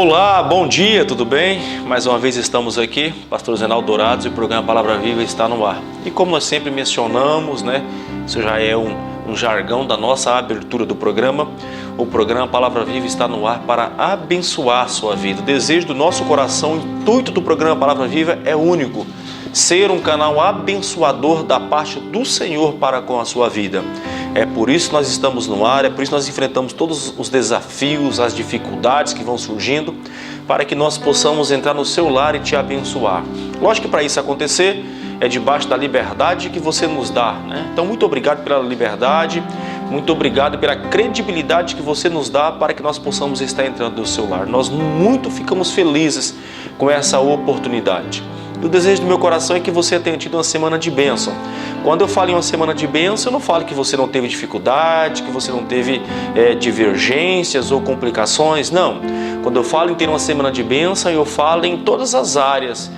Olá, bom dia, tudo bem? Mais uma vez estamos aqui, Pastor Zenaldo Dourados, e o programa Palavra Viva está no ar. E como nós sempre mencionamos, isso já é um jargão da nossa abertura do programa, o programa Palavra Viva está no ar para abençoar a sua vida. O desejo do nosso coração, o intuito do programa Palavra Viva é único: ser um canal abençoador da parte do Senhor para com a sua vida. É por isso que nós estamos no ar, é por isso que nós enfrentamos todos os desafios, as dificuldades que vão surgindo, para que nós possamos entrar no seu lar e te abençoar. Lógico que para isso acontecer, é debaixo da liberdade que você nos dá, Então, muito obrigado pela liberdade, muito obrigado pela credibilidade que você nos dá para que nós possamos estar entrando no seu lar. Nós muito ficamos felizes com essa oportunidade. E o desejo do meu coração é que você tenha tido uma semana de bênção. Quando eu falo em uma semana de bênção, eu não falo que você não teve dificuldade, que você não teve divergências ou complicações, não. Quando eu falo em ter uma semana de bênção, eu falo em todas as áreas.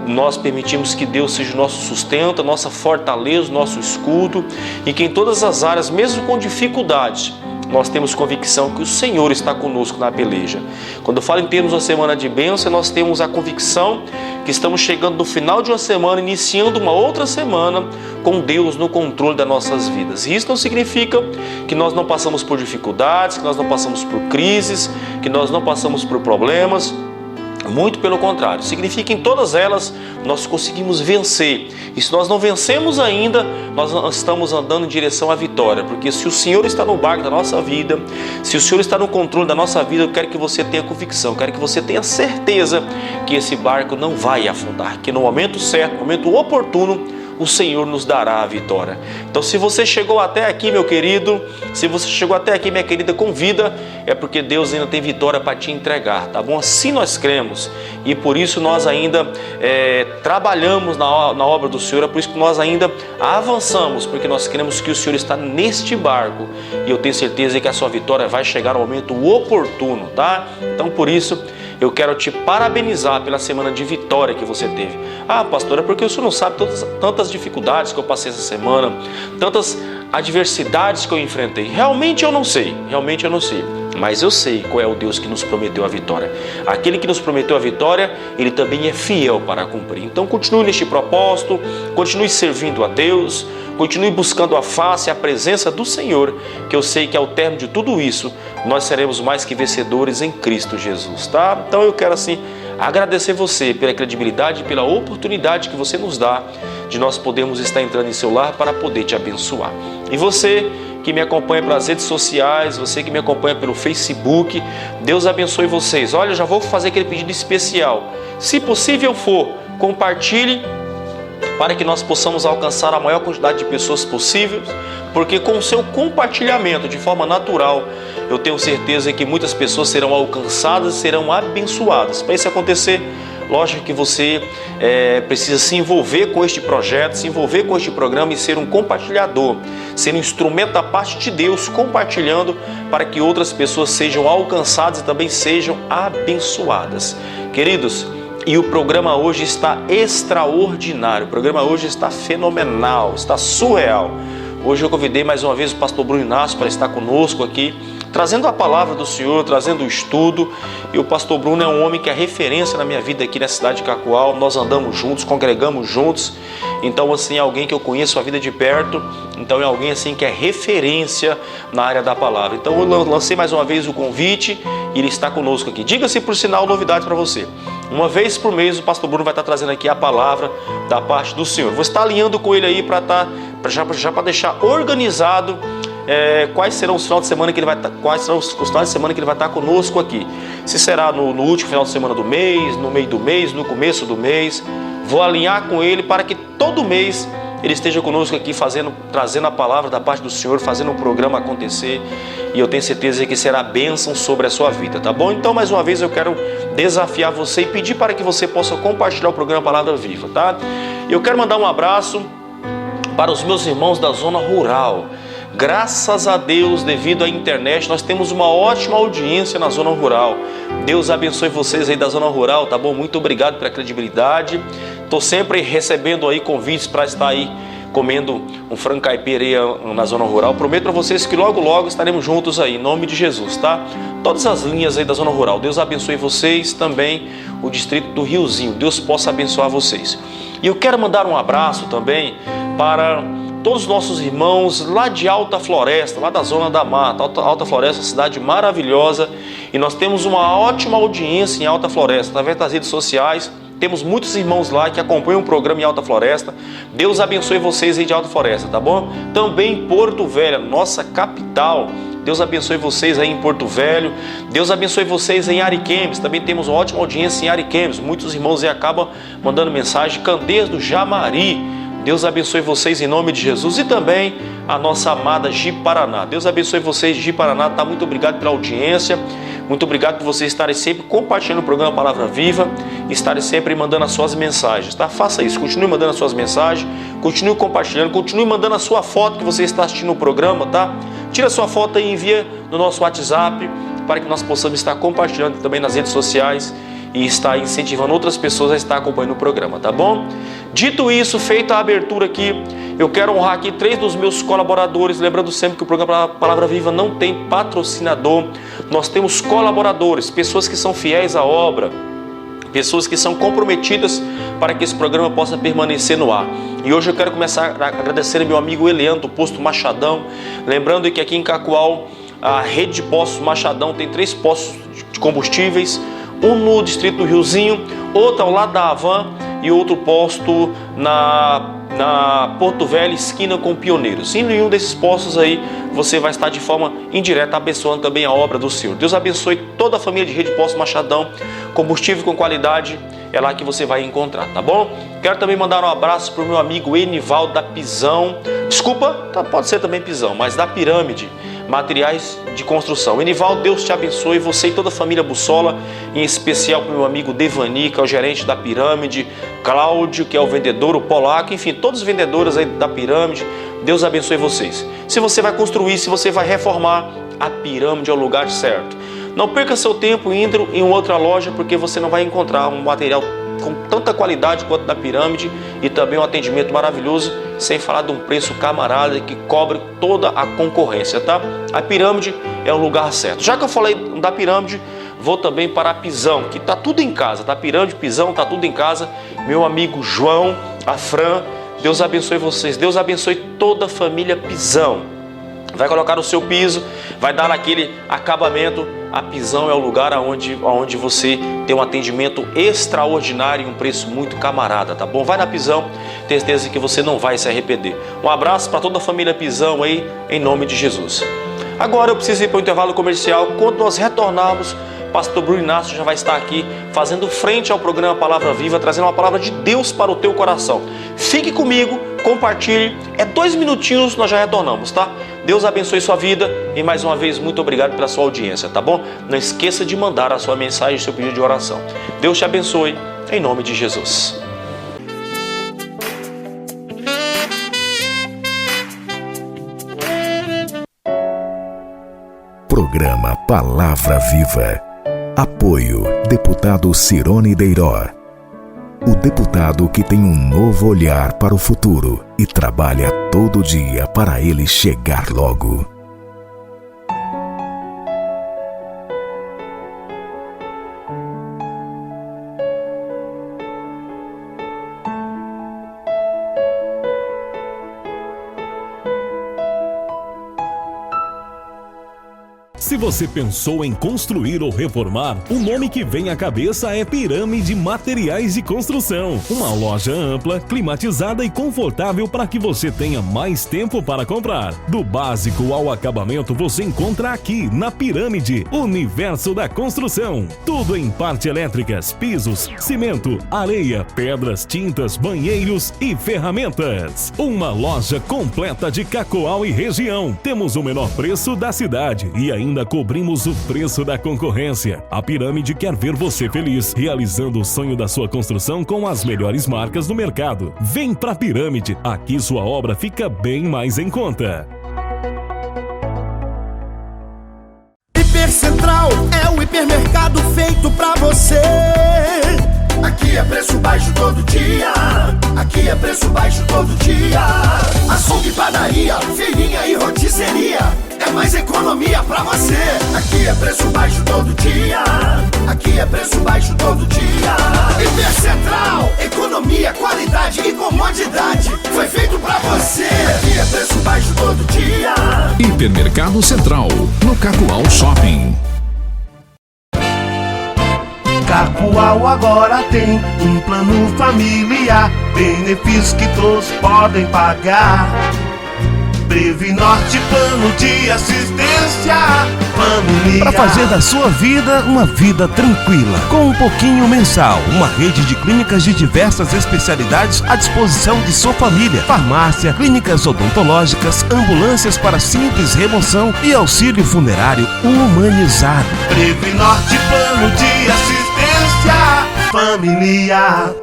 Nós permitimos que Deus seja o nosso sustento, a nossa fortaleza, o nosso escudo, e que em todas as áreas, mesmo com dificuldades, nós temos convicção que o Senhor está conosco na peleja. Quando eu falo em termos de uma semana de bênção, nós temos a convicção que estamos chegando no final de uma semana, iniciando uma outra semana com Deus no controle das nossas vidas. E isso não significa que nós não passamos por dificuldades, que nós não passamos por crises, que nós não passamos por problemas. Muito pelo contrário, significa que em todas elas nós conseguimos vencer. E se nós não vencemos ainda, nós estamos andando em direção à vitória. Porque se o Senhor está no barco da nossa vida, se o Senhor está no controle da nossa vida, eu quero que você tenha convicção, eu quero que você tenha certeza que esse barco não vai afundar, que no momento certo, no momento oportuno, o Senhor nos dará a vitória. Então, se você chegou até aqui, meu querido, se você chegou até aqui, minha querida, com vida, é porque Deus ainda tem vitória para te entregar, tá bom? Assim nós cremos, e por isso nós ainda trabalhamos na obra do Senhor, é por isso que nós ainda avançamos, porque nós cremos que o Senhor está neste barco, e eu tenho certeza que a sua vitória vai chegar no momento oportuno, tá? Então, por isso, eu quero te parabenizar pela semana de vitória que você teve. Ah, pastor, é porque o senhor não sabe tantas dificuldades que eu passei essa semana, tantas adversidades que eu enfrentei. Realmente eu não sei, mas eu sei qual é o Deus que nos prometeu a vitória. Aquele que nos prometeu a vitória, Ele também é fiel para cumprir. Então continue neste propósito, continue servindo a Deus, continue buscando a face e a presença do Senhor, que eu sei que ao término de tudo isso, nós seremos mais que vencedores em Cristo Jesus, tá? Então eu quero assim agradecer você pela credibilidade e pela oportunidade que você nos dá de nós podermos estar entrando em seu lar para poder te abençoar. E você que me acompanha pelas redes sociais, você que me acompanha pelo Facebook, Deus abençoe vocês. Olha, eu já vou fazer aquele pedido especial. Se possível for, compartilhe para que nós possamos alcançar a maior quantidade de pessoas possível, porque com o seu compartilhamento de forma natural, eu tenho certeza que muitas pessoas serão alcançadas, serão abençoadas. Para isso acontecer, lógico que você precisa se envolver com este projeto, se envolver com este programa e ser um compartilhador, ser um instrumento da parte de Deus, compartilhando para que outras pessoas sejam alcançadas e também sejam abençoadas. Queridos, e o programa hoje está extraordinário, o programa hoje está fenomenal, está surreal. Hoje eu convidei mais uma vez o pastor Bruno Inácio para estar conosco aqui, trazendo a palavra do Senhor, trazendo o estudo. E o pastor Bruno é um homem que é referência na minha vida aqui na cidade de Cacoal. Nós andamos juntos, congregamos juntos. Então, assim, é alguém que eu conheço a vida de perto. Então, é alguém assim que é referência na área da palavra. Então, eu lancei mais uma vez o convite e ele está conosco aqui. Diga-se, por sinal, novidade para você. Uma vez por mês o pastor Bruno vai estar trazendo aqui a palavra da parte do Senhor. Vou estar alinhando com ele aí para deixar organizado quais serão os finais de semana que ele vai estar, quais serão os finais de semana que ele vai estar conosco aqui. Se será no último final de semana do mês, no meio do mês, no começo do mês. Vou alinhar com ele para que todo mês ele esteja conosco aqui trazendo a palavra da parte do Senhor, fazendo o programa acontecer. E eu tenho certeza que será bênção sobre a sua vida, tá bom? Então, mais uma vez, eu quero desafiar você e pedir para que você possa compartilhar o programa Palavra Viva, tá? Eu quero mandar um abraço para os meus irmãos da zona rural. Graças a Deus, devido à internet, nós temos uma ótima audiência na zona rural. Deus abençoe vocês aí da zona rural, tá bom? Muito obrigado pela credibilidade. Estou sempre recebendo aí convites para estar aí comendo um frango caipira aí na zona rural. Prometo para vocês que logo, logo estaremos juntos aí, em nome de Jesus, tá? Todas as linhas aí da zona rural. Deus abençoe vocês, também o distrito do Riozinho. Deus possa abençoar vocês. E eu quero mandar um abraço também para todos os nossos irmãos lá de Alta Floresta, lá da Zona da Mata. Alta Floresta, cidade maravilhosa, e nós temos uma ótima audiência em Alta Floresta, através das redes sociais. Temos muitos irmãos lá que acompanham o programa em Alta Floresta. Deus abençoe vocês aí de Alta Floresta, tá bom? Também em Porto Velho, nossa capital. Deus abençoe vocês aí em Porto Velho. Deus abençoe vocês em Ariquemes. Também temos uma ótima audiência em Ariquemes. Muitos irmãos aí acabam mandando mensagem. Candeias do Jamari. Deus abençoe vocês em nome de Jesus. E também a nossa amada Ji-Paraná. Deus abençoe vocês, Ji-Paraná. Tá? Muito obrigado pela audiência. Muito obrigado por vocês estarem sempre compartilhando o programa Palavra Viva e estarem sempre mandando as suas mensagens, tá? Faça isso, continue mandando as suas mensagens, continue compartilhando, continue mandando a sua foto que você está assistindo o programa, tá? Tira a sua foto e envia no nosso WhatsApp para que nós possamos estar compartilhando também nas redes sociais e estar incentivando outras pessoas a estar acompanhando o programa, tá bom? Dito isso, feita a abertura aqui, eu quero honrar aqui 3 dos meus colaboradores, lembrando sempre que o programa Palavra Viva não tem patrocinador, nós temos colaboradores, pessoas que são fiéis à obra, pessoas que são comprometidas para que esse programa possa permanecer no ar. E hoje eu quero começar a agradecer ao meu amigo Eliano, do Posto Machadão, lembrando que aqui em Cacoal, a rede de postos Machadão tem 3 postos de combustíveis, um no distrito do Riozinho, outro ao lado da Havan e outro posto na Porto Velho, esquina com Pioneiros. E em nenhum desses postos aí você vai estar de forma indireta abençoando também a obra do Senhor. Deus abençoe toda a família de Rede Posto Machadão. Combustível com qualidade é lá que você vai encontrar, tá bom? Quero também mandar um abraço para o meu amigo Enivaldo da Pisão. Desculpa, pode ser também Pisão, mas da Pirâmide Materiais de Construção. Enivaldo, Deus te abençoe, você e toda a família Bussola, em especial para o meu amigo Devani, que é o gerente da Pirâmide, Cláudio, que é o vendedor, o Polaco, enfim, todos os vendedores aí da Pirâmide. Deus abençoe vocês. Se você vai construir, se você vai reformar, a Pirâmide é o lugar certo. Não perca seu tempo indo em outra loja, porque você não vai encontrar um material com tanta qualidade quanto da Pirâmide e também um atendimento maravilhoso, sem falar de um preço camarada que cobre toda a concorrência, tá? A Pirâmide é o lugar certo. Já que eu falei da Pirâmide, vou também para a Pisão, que tá tudo em casa, tá? Pirâmide, Pisão, tá tudo em casa. Meu amigo João, a Fran, Deus abençoe vocês, Deus abençoe toda a família Pisão. Vai colocar o seu piso, vai dar aquele acabamento. A Pisão é o lugar onde você tem um atendimento extraordinário e um preço muito camarada, tá bom? Vai na Pisão, tenho certeza que você não vai se arrepender. Um abraço para toda a família Pisão aí, em nome de Jesus. Agora eu preciso ir para o intervalo comercial. Quando nós retornarmos, pastor Bruno Inácio já vai estar aqui fazendo frente ao programa Palavra Viva, trazendo uma palavra de Deus para o teu coração. Fique comigo, compartilhe, 2 minutinhos, nós já retornamos, tá? Deus abençoe sua vida e mais uma vez muito obrigado pela sua audiência, tá bom? Não esqueça de mandar a sua mensagem, seu pedido de oração. Deus te abençoe, em nome de Jesus. Programa Palavra Viva. Apoio deputado Cirone Deiró. O deputado que tem um novo olhar para o futuro e trabalha todo dia para ele chegar logo. Se você pensou em construir ou reformar, o nome que vem à cabeça é Pirâmide Materiais de Construção. Uma loja ampla, climatizada e confortável para que você tenha mais tempo para comprar. Do básico ao acabamento você encontra aqui na Pirâmide, Universo da Construção. Tudo em parte elétricas, pisos, cimento, areia, pedras, tintas, banheiros e ferramentas. Uma loja completa de Cacoal e região. Temos o menor preço da cidade e ainda cobrimos o preço da concorrência. A Pirâmide quer ver você feliz, realizando o sonho da sua construção com as melhores marcas do mercado. Vem pra Pirâmide, aqui sua obra fica bem mais em conta. Hipercentral é o hipermercado feito pra você. Aqui é preço baixo todo dia. Aqui é preço baixo todo dia. Açougue, padaria, feirinha e rotisseria. É mais economia pra você. Aqui é preço baixo todo dia. Aqui é preço baixo todo dia. Hiper Central, economia, qualidade e comodidade. Foi feito pra você. Aqui é preço baixo todo dia. Hipermercado Central, no Cacoal Shopping. Cacoal agora tem um plano familiar, benefícios que todos podem pagar. Previnorte, plano de assistência familiar, para fazer da sua vida uma vida tranquila, com um pouquinho mensal. Uma rede de clínicas de diversas especialidades à disposição de sua família. Farmácia, clínicas odontológicas, ambulâncias para simples remoção e auxílio funerário humanizado. Previnorte, plano de assistência familiar.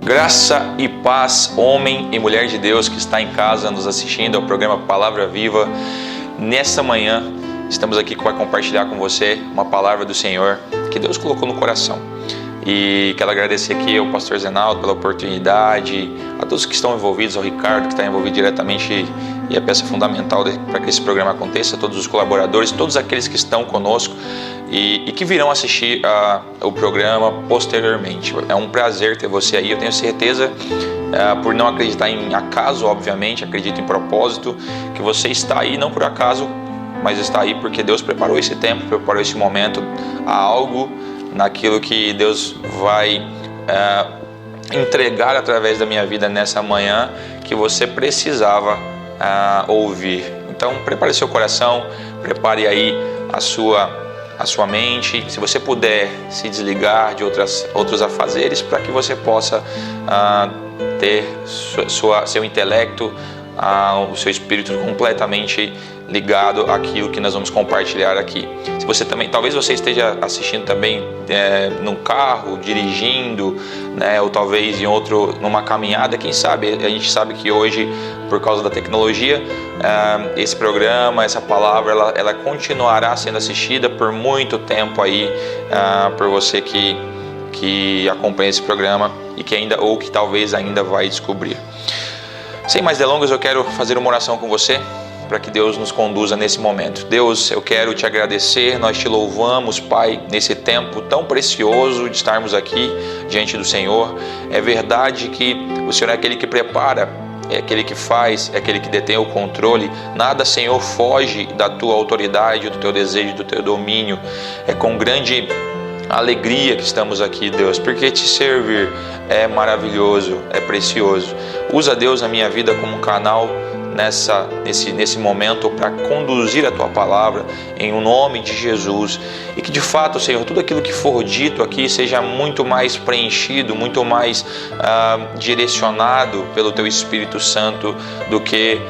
Graça e paz, homem e mulher de Deus que está em casa nos assistindo ao programa Palavra Viva. Nesta manhã, estamos aqui para compartilhar com você uma palavra do Senhor que Deus colocou no coração. E quero agradecer aqui ao pastor Zenaldo pela oportunidade, a todos que estão envolvidos, ao Ricardo que está envolvido diretamente e é peça fundamental para que esse programa aconteça, todos os colaboradores, todos aqueles que estão conosco e que virão assistir o programa posteriormente. É um prazer ter você aí, eu tenho certeza, por não acreditar em acaso, obviamente, acredito em propósito, que você está aí não por acaso, mas está aí porque Deus preparou esse tempo, preparou esse momento, há algo naquilo que Deus vai entregar através da minha vida nessa manhã que você precisava ouvir. Então prepare seu coração, prepare aí a sua mente, se você puder se desligar de outros afazeres para que você possa ter seu intelecto, o seu espírito completamente ligado àquilo que nós vamos compartilhar aqui. Se você também, talvez você esteja assistindo também num carro, dirigindo, né, ou talvez numa caminhada, quem sabe, a gente sabe que hoje, por causa da tecnologia, esse programa, essa palavra, ela continuará sendo assistida por muito tempo aí, por você que acompanha esse programa e que talvez ainda vai descobrir. Sem mais delongas, eu quero fazer uma oração com você, para que Deus nos conduza nesse momento. Deus, eu quero te agradecer, nós te louvamos, Pai, nesse tempo tão precioso de estarmos aqui diante do Senhor. É verdade que o Senhor é aquele que prepara, é aquele que faz, é aquele que detém o controle. Nada, Senhor, foge da tua autoridade, do teu desejo, do teu domínio. É com grande alegria que estamos aqui, Deus, porque te servir é maravilhoso, é precioso. Usa, Deus, a minha vida como um canal nesse momento para conduzir a tua palavra em nome de Jesus, e que de fato, Senhor, tudo aquilo que for dito aqui seja muito mais preenchido, muito mais direcionado pelo teu Espírito Santo do que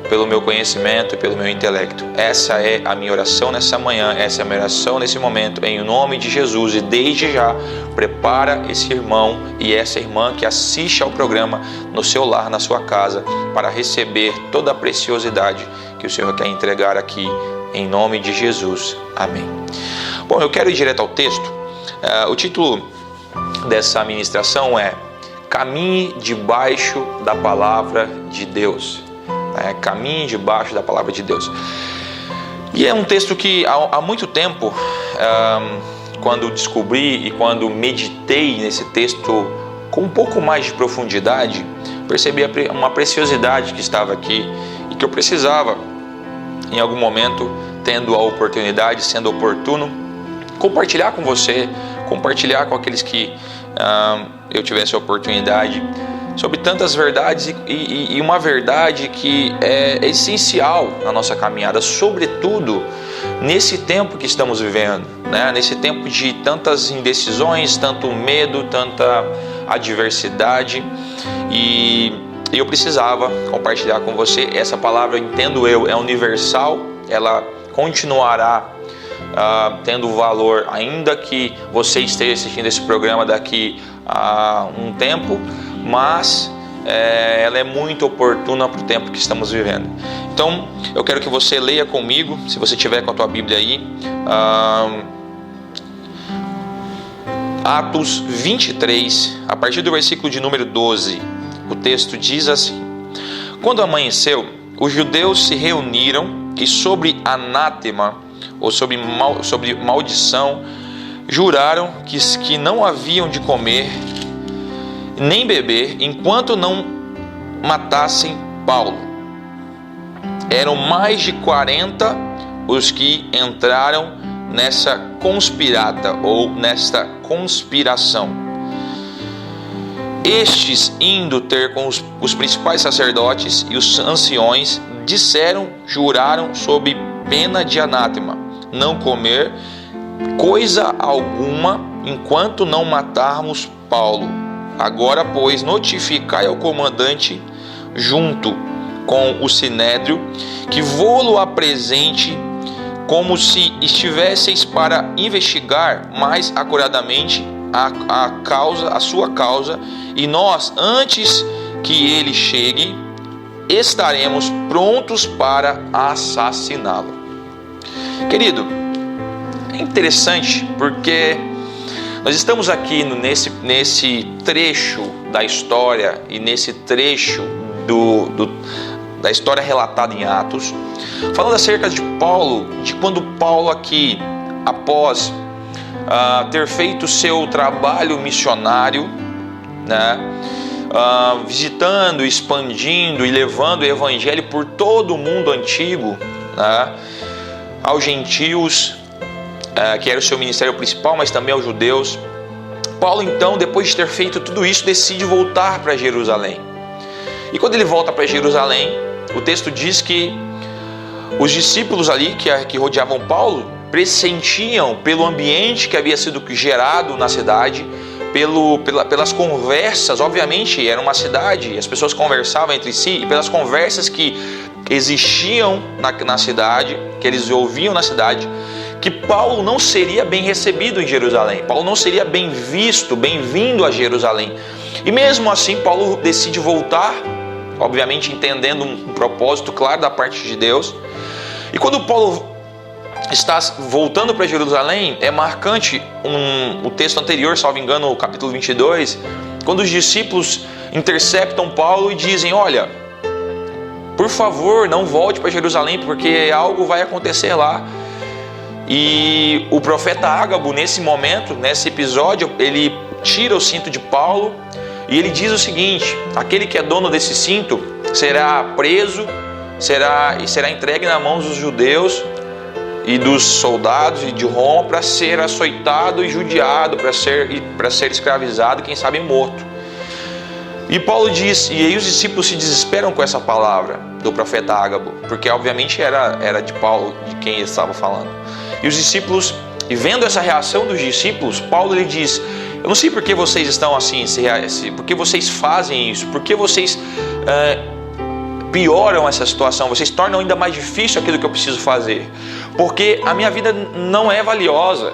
pelo meu conhecimento e pelo meu intelecto. Essa é a minha oração nessa manhã, essa é a minha oração nesse momento, em nome de Jesus. E desde já, prepara esse irmão e essa irmã que assiste ao programa no seu lar, na sua casa, para receber toda a preciosidade que o Senhor quer entregar aqui, em nome de Jesus. Amém. Bom, eu quero ir direto ao texto. O título dessa ministração é Caminhe debaixo da Palavra de Deus. Caminhe debaixo da Palavra de Deus. E é um texto que há muito tempo, quando descobri e quando meditei nesse texto com um pouco mais de profundidade, percebi uma preciosidade que estava aqui e que eu precisava, em algum momento, tendo a oportunidade, sendo oportuno, compartilhar com você, compartilhar com aqueles que eu tivesse a oportunidade, sobre tantas verdades e uma verdade que é essencial na nossa caminhada, sobretudo nesse tempo que estamos vivendo, né? Nesse tempo de tantas indecisões, tanto medo, tanta adversidade, e eu precisava compartilhar com você. Essa palavra, entendo eu, é universal, ela continuará tendo valor, ainda que você esteja assistindo esse programa daqui a um tempo, mas ela é muito oportuna para o tempo que estamos vivendo. Então, eu quero que você leia comigo, se você tiver com a tua Bíblia aí, Atos 23, a partir do versículo de número 12, o texto diz assim: Quando amanheceu, os judeus se reuniram e sobre anátema, ou sobre maldição, juraram que não haviam de comer nem beber enquanto não matassem Paulo. Eram mais de 40 os que entraram nessa conspirata ou nesta conspiração. Estes, indo ter com os principais sacerdotes e os anciões, juraram sob pena de anátema, não comer coisa alguma enquanto não matarmos Paulo. Agora, pois, notificai ao comandante, junto com o sinédrio, que vô-lo apresente, como se estivesseis para investigar mais acuradamente a sua causa, e nós, antes que ele chegue, estaremos prontos para assassiná-lo. Querido, é interessante porque nós estamos aqui nesse trecho da história e nesse trecho da história relatada em Atos, falando acerca de Paulo, de quando Paulo aqui, após ter feito seu trabalho missionário, né, visitando, expandindo e levando o evangelho por todo o mundo antigo, né, aos gentios, que era o seu ministério principal, mas também aos judeus. Paulo, então, depois de ter feito tudo isso, decide voltar para Jerusalém. E quando ele volta para Jerusalém, o texto diz que os discípulos ali que rodeavam Paulo pressentiam pelo ambiente que havia sido gerado na cidade, pelas conversas. Obviamente era uma cidade, as pessoas conversavam entre si, e pelas conversas que existiam na cidade, que eles ouviam na cidade, que Paulo não seria bem recebido em Jerusalém, Paulo não seria bem visto, bem-vindo a Jerusalém. E mesmo assim Paulo decide voltar, obviamente entendendo um propósito claro da parte de Deus. E quando Paulo está voltando para Jerusalém, é marcante o texto anterior, salvo engano, o capítulo 22, quando os discípulos interceptam Paulo e dizem: olha, por favor, não volte para Jerusalém, porque algo vai acontecer lá. E o profeta Ágabo, nesse momento, nesse episódio, ele tira o cinto de Paulo e ele diz o seguinte: aquele que é dono desse cinto será preso, será entregue nas mãos dos judeus e dos soldados e de Roma para ser açoitado e judiado, para ser escravizado e quem sabe morto. E Paulo diz, e aí os discípulos se desesperam com essa palavra do profeta Ágabo, porque obviamente era de Paulo de quem ele estava falando. E os discípulos, e vendo essa reação dos discípulos, Paulo ele diz: eu não sei por que vocês estão assim, por que vocês fazem isso, por que vocês pioram essa situação, vocês tornam ainda mais difícil aquilo que eu preciso fazer, porque a minha vida não é valiosa,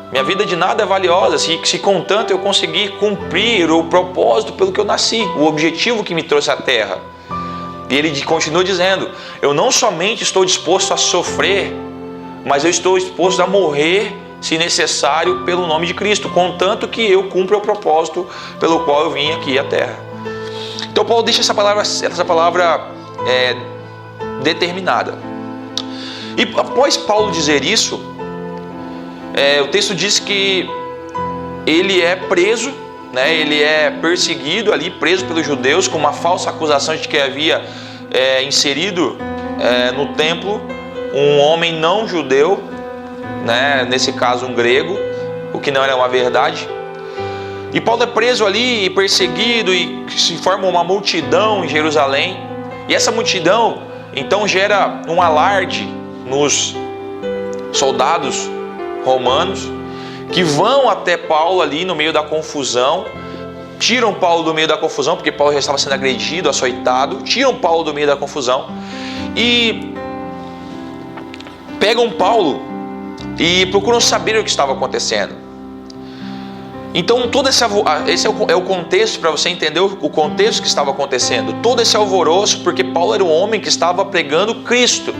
minha vida de nada é valiosa, se contanto eu conseguir cumprir o propósito pelo que eu nasci, o objetivo que me trouxe à terra. E ele continua dizendo: eu não somente estou disposto a sofrer, mas eu estou disposto a morrer, se necessário, pelo nome de Cristo, contanto que eu cumpra o propósito pelo qual eu vim aqui à terra. Então Paulo deixa essa palavra determinada. E após Paulo dizer isso, o texto diz que ele é preso, né, ele é perseguido ali, preso pelos judeus, com uma falsa acusação de que havia inserido no templo um homem não judeu, né, nesse caso um grego, o que não era uma verdade. E Paulo é preso ali e perseguido, e se forma uma multidão em Jerusalém. E essa multidão então gera um alarde nos soldados romanos, que vão até Paulo ali no meio da confusão, tiram Paulo do meio da confusão, porque Paulo já estava sendo agredido, açoitado, tiram Paulo do meio da confusão e pegam Paulo e procuram saber o que estava acontecendo. Então esse é o contexto, para você entender o contexto que estava acontecendo. Todo esse alvoroço porque Paulo era um homem que estava pregando Cristo.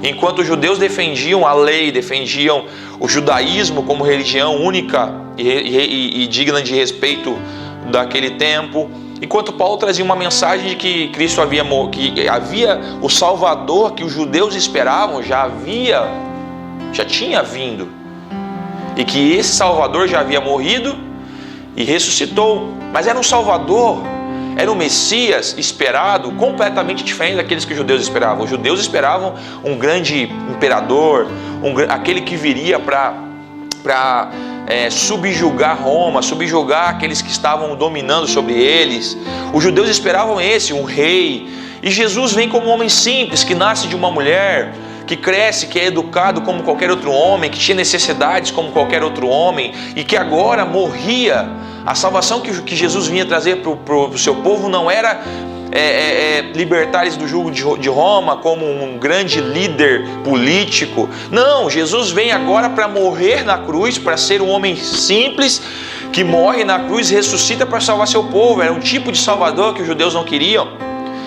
Enquanto os judeus defendiam a lei, defendiam o judaísmo como religião única e digna de respeito daquele tempo, enquanto Paulo trazia uma mensagem de que Cristo havia o Salvador que os judeus esperavam, já tinha vindo, e que esse Salvador já havia morrido e ressuscitou, mas era um Salvador, era um Messias esperado, completamente diferente daqueles que os judeus esperavam. Os judeus esperavam um grande imperador, aquele que viria para subjugar Roma, subjugar aqueles que estavam dominando sobre eles. Os judeus esperavam um rei, e Jesus vem como um homem simples, que nasce de uma mulher, que cresce, que é educado como qualquer outro homem, que tinha necessidades como qualquer outro homem, e que agora morria. A salvação que Jesus vinha trazer para o seu povo não era libertar eles do jugo de Roma como um grande líder político. Não, Jesus vem agora para morrer na cruz, para ser um homem simples, que morre na cruz e ressuscita para salvar seu povo. Era um tipo de Salvador que os judeus não queriam.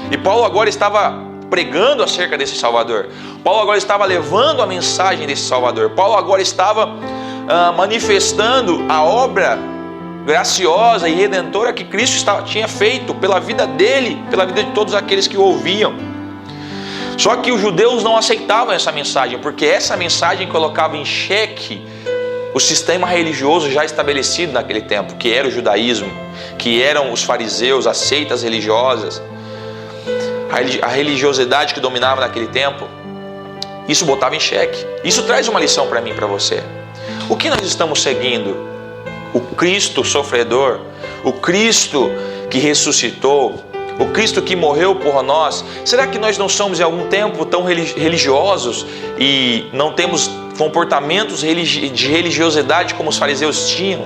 E Paulo agora estava pregando acerca desse Salvador. Paulo agora estava levando a mensagem desse Salvador. Paulo agora estava manifestando a obra graciosa e redentora que Cristo tinha feito pela vida dele, pela vida de todos aqueles que o ouviam. Só que os judeus não aceitavam essa mensagem, porque essa mensagem colocava em xeque o sistema religioso já estabelecido naquele tempo, que era o judaísmo, que eram os fariseus, as seitas religiosas, a religiosidade que dominava naquele tempo. Isso botava em xeque. Isso traz uma lição para mim e para você. O que nós estamos seguindo? O Cristo sofredor, o Cristo que ressuscitou, o Cristo que morreu por nós? Será que nós não somos em algum tempo tão religiosos e não temos comportamentos de religiosidade como os fariseus tinham?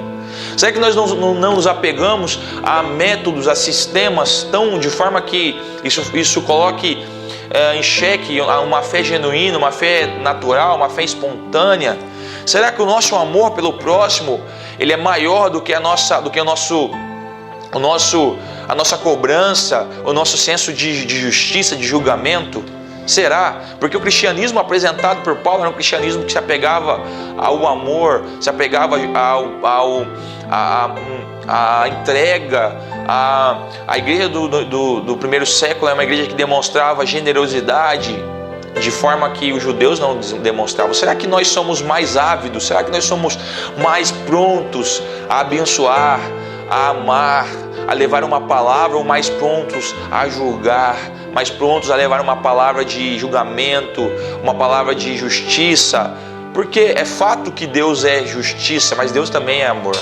Será que nós não nos apegamos a métodos, a sistemas de forma que isso coloque em xeque uma fé genuína, uma fé natural, uma fé espontânea? Será que o nosso amor pelo próximo ele é maior do que a nossa cobrança, o nosso senso de justiça, de julgamento? Será? Porque o cristianismo apresentado por Paulo era um cristianismo que se apegava ao amor, se apegava à entrega. A igreja do primeiro século é uma igreja que demonstrava generosidade de forma que os judeus não demonstravam. Será que nós somos mais ávidos? Será que nós somos mais prontos a abençoar, a amar, a levar uma palavra, ou mais prontos a julgar, mais prontos a levar uma palavra de julgamento, uma palavra de justiça? Porque é fato que Deus é justiça, mas Deus também é amor.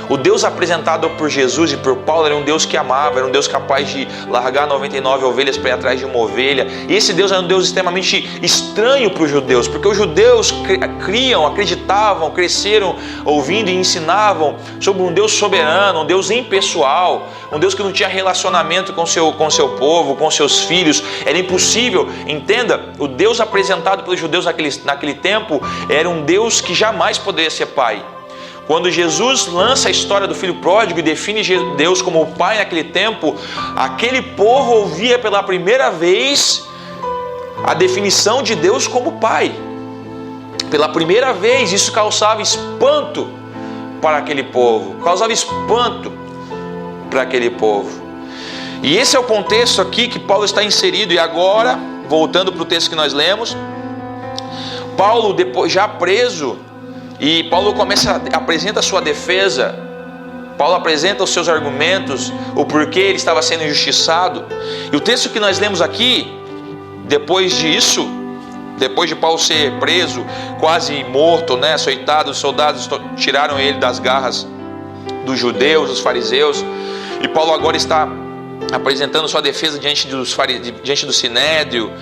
O Deus apresentado por Jesus e por Paulo era um Deus que amava, era um Deus capaz de largar 99 ovelhas para ir atrás de uma ovelha. E esse Deus era um Deus extremamente estranho para os judeus, porque os judeus acreditavam, cresceram ouvindo e ensinavam sobre um Deus soberano, um Deus impessoal, um Deus que não tinha relacionamento com seu povo, com seus filhos. Era impossível, entenda, o Deus apresentado pelos judeus naquele tempo era um Deus que jamais poderia ser pai. Quando Jesus lança a história do filho pródigo e define Deus como o pai naquele tempo, aquele povo ouvia pela primeira vez a definição de Deus como pai. Pela primeira vez, isso causava espanto para aquele povo, E esse é o contexto aqui que Paulo está inserido. E agora, voltando para o texto que nós lemos, Paulo, depois já preso, e Paulo apresenta a sua defesa, Paulo apresenta os seus argumentos, o porquê ele estava sendo injustiçado. E o texto que nós lemos aqui, depois disso, depois de Paulo ser preso, quase morto, açoitado, os soldados tiraram ele das garras dos judeus, dos fariseus, e Paulo agora está apresentando sua defesa diante do Sinédrio.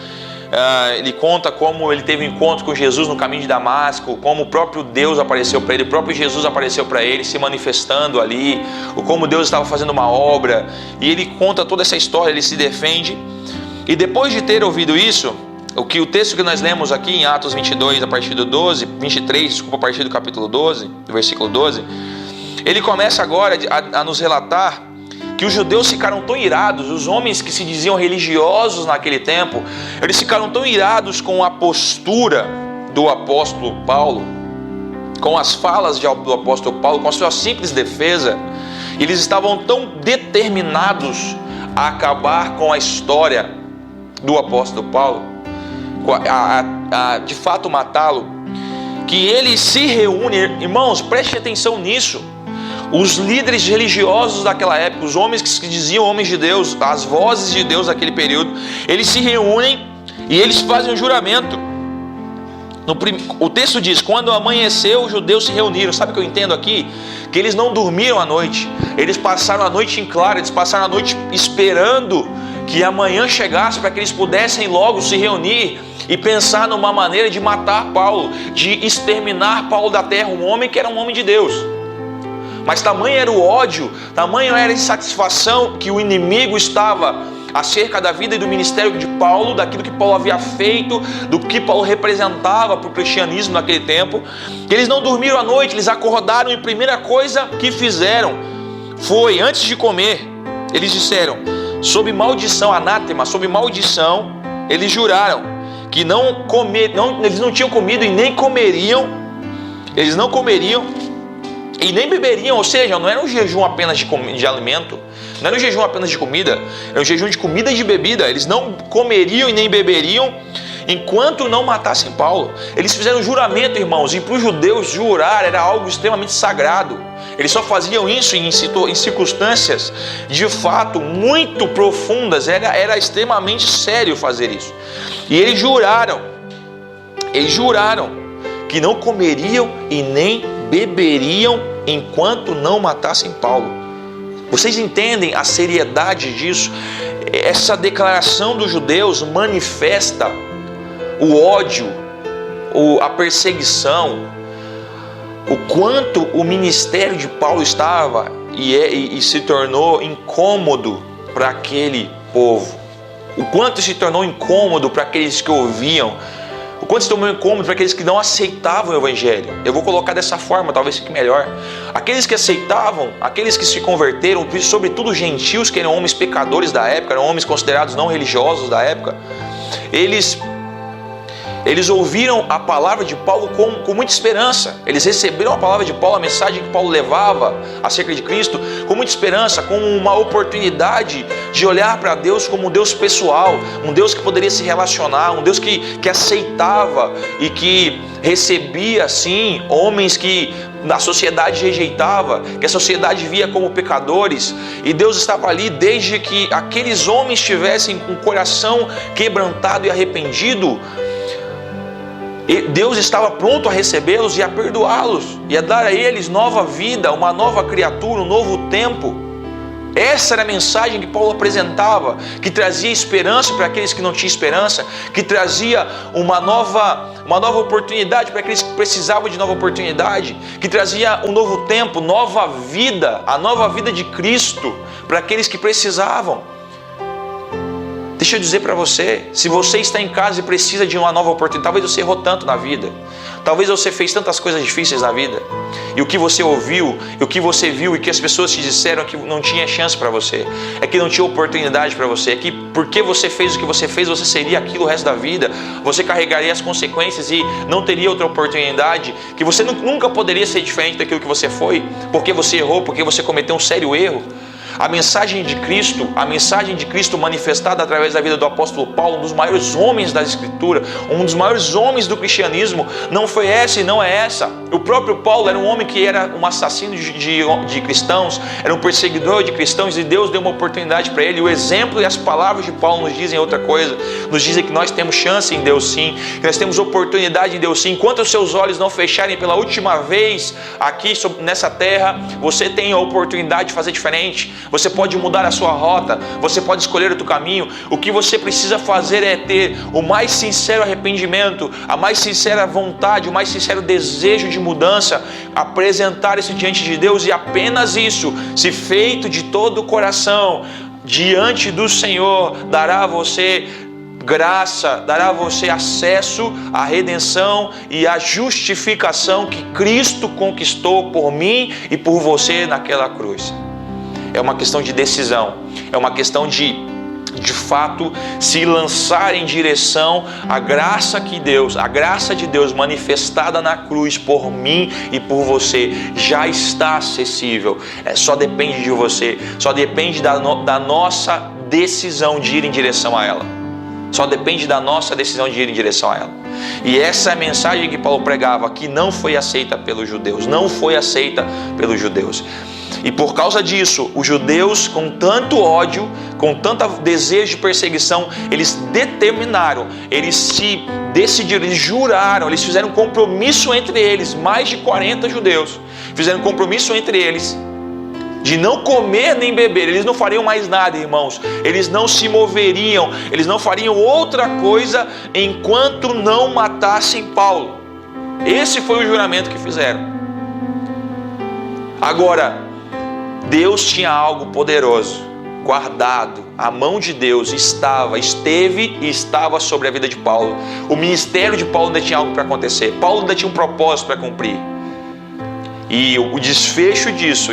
Ele conta como ele teve um encontro com Jesus no caminho de Damasco, como o próprio Deus apareceu para ele, o próprio Jesus apareceu para ele, se manifestando ali, como Deus estava fazendo uma obra, e ele conta toda essa história, ele se defende. E depois de ter ouvido isso, o texto que nós lemos aqui em Atos 22, a partir do 23, a partir do capítulo 12, do versículo 12, ele começa agora a nos relatar que os judeus ficaram tão irados, os homens que se diziam religiosos naquele tempo, eles ficaram tão irados com a postura do apóstolo Paulo, com as falas do apóstolo Paulo, com a sua simples defesa. Eles estavam tão determinados a acabar com a história do apóstolo Paulo, de fato matá-lo, que eles se reúnem. Irmãos, preste atenção nisso. Os líderes religiosos daquela época, os homens que se diziam homens de Deus, as vozes de Deus daquele período, eles se reúnem e eles fazem um juramento. O texto diz: quando amanheceu, os judeus se reuniram. Sabe o que eu entendo aqui? Que eles não dormiram à noite, eles passaram a noite em claro, eles passaram a noite esperando que amanhã chegasse para que eles pudessem logo se reunir e pensar numa maneira de matar Paulo, de exterminar Paulo da terra, um homem que era um homem de Deus. Mas tamanho era o ódio, tamanho era a insatisfação que o inimigo estava acerca da vida e do ministério de Paulo, daquilo que Paulo havia feito, do que Paulo representava para o cristianismo naquele tempo, que eles não dormiram à noite, eles acordaram e a primeira coisa que fizeram foi, antes de comer, eles disseram, sob maldição, anátema, sob maldição, eles juraram que eles não tinham comido e nem comeriam, eles não comeriam e nem beberiam, ou seja, não era um jejum apenas de alimento, não era um jejum apenas de comida, era um jejum de comida e de bebida. Eles não comeriam e nem beberiam enquanto não matassem Paulo. Eles fizeram um juramento, irmãos, e para os judeus jurar era algo extremamente sagrado. Eles só faziam isso em circunstâncias de fato muito profundas, era extremamente sério fazer isso. E eles juraram que não comeriam e nem beberiam enquanto não matassem Paulo. Vocês entendem a seriedade disso? Essa declaração dos judeus manifesta o ódio, a perseguição, o quanto o ministério de Paulo estava e se tornou incômodo para aquele povo, o quanto se tornou incômodo para aqueles que ouviam, o quanto se tornou incômodo para aqueles que não aceitavam o Evangelho. Eu vou colocar dessa forma, talvez fique melhor. Aqueles que aceitavam, aqueles que se converteram, sobretudo gentios, que eram homens pecadores da época, eram homens considerados não religiosos da época, eles ouviram a palavra de Paulo com muita esperança. Eles receberam a palavra de Paulo, a mensagem que Paulo levava acerca de Cristo, com muita esperança, com uma oportunidade de olhar para Deus como um Deus pessoal, um Deus que poderia se relacionar, um Deus que aceitava e que recebia, sim, homens que a sociedade rejeitava, que a sociedade via como pecadores, e Deus estava ali desde que aqueles homens tivessem um coração quebrantado e arrependido. Deus estava pronto a recebê-los e a perdoá-los e a dar a eles nova vida, uma nova criatura, um novo tempo. Essa era a mensagem que Paulo apresentava, que trazia esperança para aqueles que não tinham esperança, que trazia uma nova oportunidade para aqueles que precisavam de nova oportunidade, que trazia um novo tempo, nova vida, a nova vida de Cristo para aqueles que precisavam. Deixa eu dizer para você, se você está em casa e precisa de uma nova oportunidade, talvez você errou tanto na vida, talvez você fez tantas coisas difíceis na vida, e o que você ouviu, e o que você viu, e que as pessoas te disseram que não tinha chance para você, é que não tinha oportunidade para você, é que porque você fez o que você fez, você seria aquilo o resto da vida, você carregaria as consequências e não teria outra oportunidade, que você nunca poderia ser diferente daquilo que você foi, porque você errou, porque você cometeu um sério erro. A mensagem de Cristo manifestada através da vida do apóstolo Paulo, um dos maiores homens da Escritura, um dos maiores homens do cristianismo, não foi essa e não é essa. O próprio Paulo era um homem que era um assassino de cristãos, era um perseguidor de cristãos, e Deus deu uma oportunidade para ele. O exemplo e as palavras de Paulo nos dizem outra coisa, nos dizem que nós temos chance em Deus sim, que nós temos oportunidade em Deus sim. Enquanto os seus olhos não fecharem pela última vez aqui nessa terra, você tem a oportunidade de fazer diferente. Você pode mudar a sua rota, você pode escolher outro caminho. O que você precisa fazer é ter o mais sincero arrependimento, a mais sincera vontade, o mais sincero desejo de mudança, apresentar isso diante de Deus, e apenas isso, se feito de todo o coração, diante do Senhor, dará a você graça, dará a você acesso à redenção e à justificação que Cristo conquistou por mim e por você naquela cruz. É uma questão de decisão, é uma questão de fato, se lançar em direção à graça a graça de Deus manifestada na cruz por mim e por você, já está acessível. Só depende de você, só depende da nossa decisão de ir em direção a ela. Só depende da nossa decisão de ir em direção a ela. E essa é a mensagem que Paulo pregava, que não foi aceita pelos judeus, não foi aceita pelos judeus. E por causa disso, os judeus, com tanto ódio, com tanto desejo de perseguição, eles determinaram, eles se decidiram, eles juraram, eles fizeram um compromisso entre eles, mais de 40 judeus, fizeram um compromisso entre eles, de não comer nem beber. Eles não fariam mais nada, irmãos, eles não se moveriam, eles não fariam outra coisa enquanto não matassem Paulo. Esse foi o juramento que fizeram. Agora, Deus tinha algo poderoso guardado. A mão de Deus esteve e estava sobre a vida de Paulo. O ministério de Paulo ainda tinha algo para acontecer. Paulo ainda tinha um propósito para cumprir. E o desfecho disso,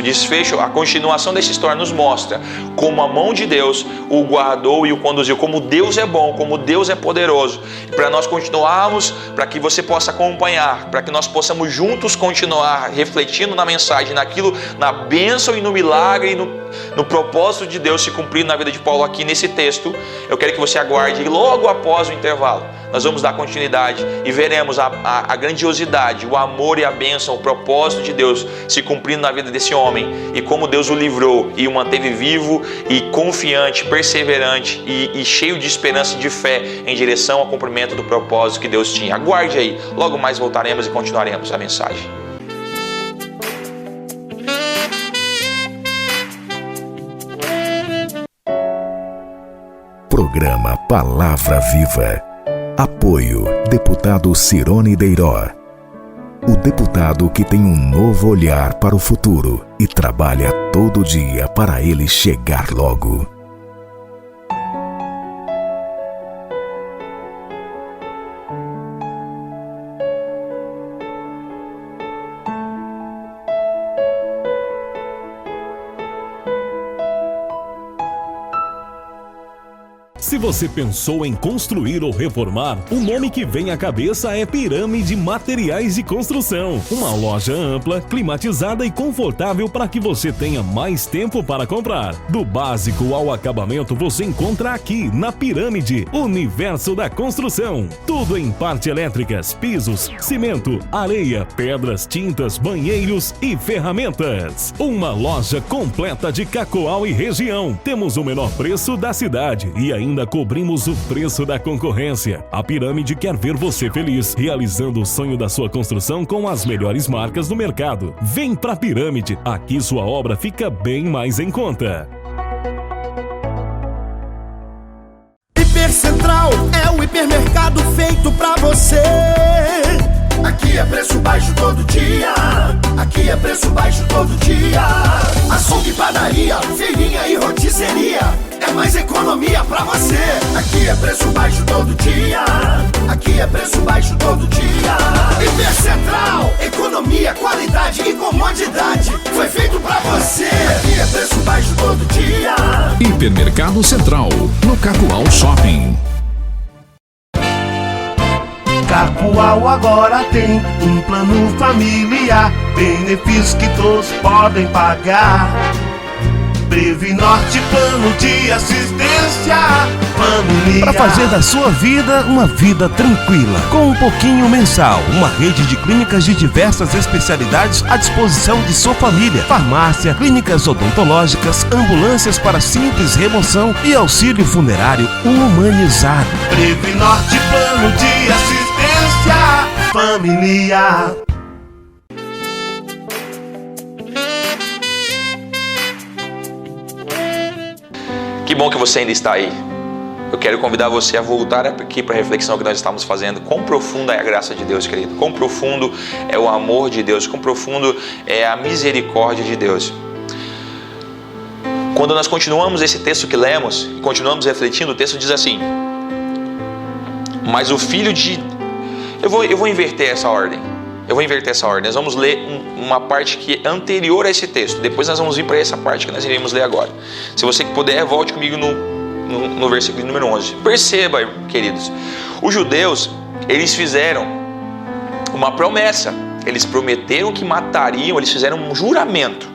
a continuação dessa história nos mostra como a mão de Deus o guardou e o conduziu, como Deus é bom, como Deus é poderoso. E para nós continuarmos, para que você possa acompanhar, para que nós possamos juntos continuar refletindo na mensagem, naquilo, na bênção e no milagre e no propósito de Deus se cumprindo na vida de Paulo aqui nesse texto, eu quero que você aguarde logo após o intervalo. Nós vamos dar continuidade e veremos a grandiosidade, o amor e a bênção, o propósito de Deus se cumprindo na vida desse homem e como Deus o livrou e o manteve vivo e confiante, perseverante e cheio de esperança e de fé em direção ao cumprimento do propósito que Deus tinha. Aguarde aí, logo mais voltaremos e continuaremos a mensagem. Programa Palavra Viva. Apoio deputado Cirone Deiró. O deputado que tem um novo olhar para o futuro e trabalha todo dia para ele chegar logo. Se você pensou em construir ou reformar, o nome que vem à cabeça é Pirâmide Materiais de Construção. Uma loja ampla, climatizada e confortável para que você tenha mais tempo para comprar. Do básico ao acabamento você encontra aqui na Pirâmide, Universo da Construção. Tudo em parte elétricas, pisos, cimento, areia, pedras, tintas, banheiros e ferramentas. Uma loja completa de Cacoal e região. Temos o menor preço da cidade e ainda cobrimos o preço da concorrência. A Pirâmide quer ver você feliz, realizando o sonho da sua construção com as melhores marcas do mercado. Vem pra Pirâmide, aqui sua obra fica bem mais em conta. Hipercentral é o hipermercado feito pra você. Aqui é preço baixo todo dia. Aqui é preço baixo todo dia. Açougue, padaria, feirinha e rotisseria. É mais economia pra você. Aqui é preço baixo todo dia. Aqui é preço baixo todo dia. Hipercentral, economia, qualidade e comodidade. Foi feito pra você. Aqui é preço baixo todo dia. Hipermercado Central, no Cacoal Shopping. Cacoal agora tem um plano familiar, benefícios que todos podem pagar. Previnorte, plano de assistência familiar. Para fazer da sua vida uma vida tranquila, com um pouquinho mensal. Uma rede de clínicas de diversas especialidades à disposição de sua família. Farmácia, clínicas odontológicas, ambulâncias para simples remoção e auxílio funerário humanizado. Previnorte, plano de assistência familiar. Que bom que você ainda está aí. Eu quero convidar você a voltar aqui para a reflexão que nós estamos fazendo. Quão profunda é a graça de Deus, querido. Quão profundo é o amor de Deus. Quão profundo é a misericórdia de Deus. Quando nós continuamos esse texto que lemos, e continuamos refletindo, o texto diz assim: Mas o filho de... Eu vou inverter essa ordem. Nós vamos ler uma parte que é anterior a esse texto. Depois nós vamos vir para essa parte que nós iremos ler agora. Se você puder, volte comigo no versículo número 11. Perceba, queridos, os judeus, eles fizeram uma promessa. Eles prometeram que matariam, eles fizeram um juramento.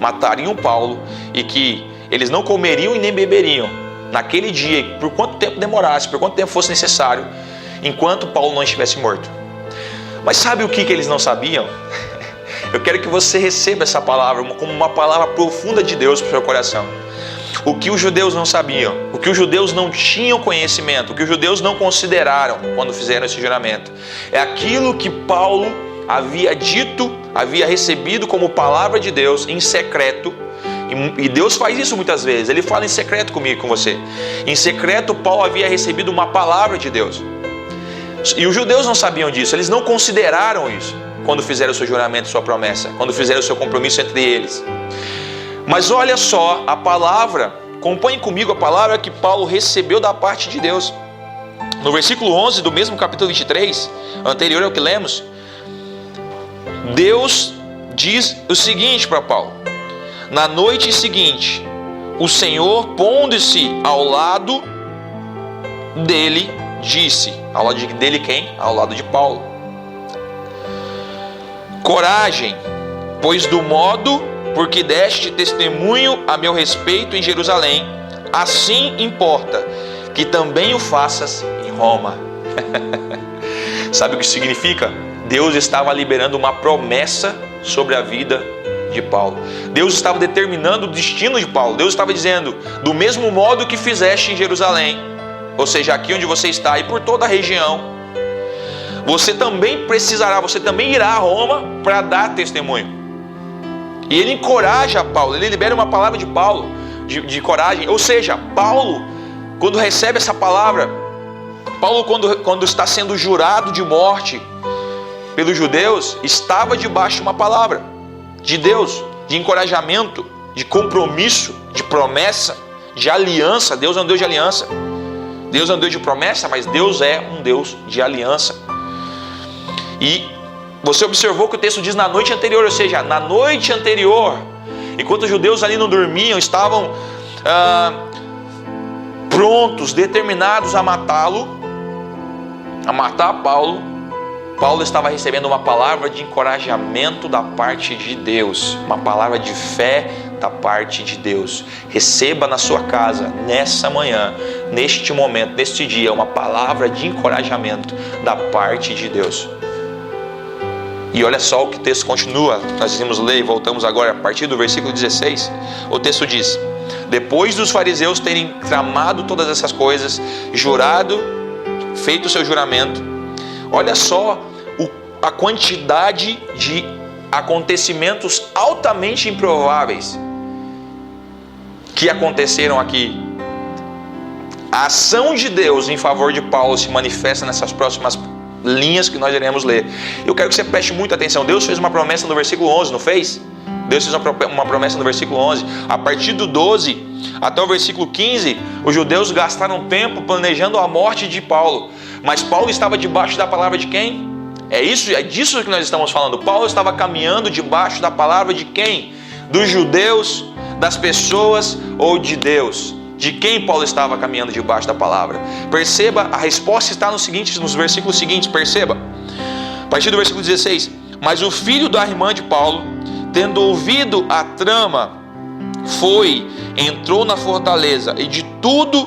Matariam Paulo e que eles não comeriam e nem beberiam naquele dia, por quanto tempo demorasse, por quanto tempo fosse necessário, enquanto Paulo não estivesse morto. Mas sabe o que eles não sabiam? Eu quero que você receba essa palavra como uma palavra profunda de Deus para o seu coração. O que os judeus não sabiam, o que os judeus não tinham conhecimento, o que os judeus não consideraram quando fizeram esse juramento, é aquilo que Paulo havia dito, havia recebido como palavra de Deus em secreto. E Deus faz isso muitas vezes, Ele fala em secreto comigo e com você. Em secreto, Paulo havia recebido uma palavra de Deus. E os judeus não sabiam disso, eles não consideraram isso quando fizeram o seu juramento, sua promessa, quando fizeram o seu compromisso entre eles. Mas olha só a palavra, acompanhe comigo a palavra que Paulo recebeu da parte de Deus. No versículo 11 do mesmo capítulo 23, anterior ao que lemos, Deus diz o seguinte para Paulo: na noite seguinte, o Senhor, pondo-se ao lado dele, disse, ao lado dele quem? Ao lado de Paulo: coragem, pois do modo porque deste testemunho a meu respeito em Jerusalém, assim importa que também o faças em Roma. Sabe o que isso significa? Deus estava liberando uma promessa sobre a vida de Paulo. Deus estava determinando o destino de Paulo. Deus estava dizendo: do mesmo modo que fizeste em Jerusalém, ou seja, aqui onde você está e por toda a região, você também precisará, você também irá a Roma para dar testemunho. E ele encoraja Paulo, ele libera uma palavra de Paulo, de coragem. Ou seja, Paulo, quando recebe essa palavra, Paulo quando está sendo jurado de morte pelos judeus, estava debaixo de uma palavra de Deus, de encorajamento, de compromisso, de promessa, de aliança. Deus é um Deus de aliança. Deus é um Deus de promessa, mas Deus é um Deus de aliança. E você observou que o texto diz na noite anterior, ou seja, na noite anterior, enquanto os judeus ali não dormiam, estavam prontos, determinados a matá-lo, a matar Paulo. Paulo estava recebendo uma palavra de encorajamento da parte de Deus, uma palavra de fé da parte de Deus. Receba na sua casa, nessa manhã, neste momento, neste dia, uma palavra de encorajamento da parte de Deus. E olha só o que o texto continua, nós iremos ler e voltamos agora a partir do versículo 16. O texto diz: depois dos fariseus terem tramado todas essas coisas, jurado, feito o seu juramento, olha só a quantidade de acontecimentos altamente improváveis que aconteceram aqui. A ação de Deus em favor de Paulo se manifesta nessas próximas linhas que nós iremos ler. Eu quero que você preste muita atenção. Deus fez uma promessa no versículo 11, não fez? Deus fez uma promessa no versículo 11. A partir do 12 até o versículo 15, os judeus gastaram tempo planejando a morte de Paulo. Mas Paulo estava debaixo da palavra de quem? É disso que nós estamos falando. Paulo estava caminhando debaixo da palavra de quem? Dos judeus, das pessoas ou de Deus? De quem Paulo estava caminhando debaixo da palavra? Perceba, a resposta está nos versículos seguintes, perceba. A partir do versículo 16. Mas o filho da irmã de Paulo, tendo ouvido a trama, entrou na fortaleza e de tudo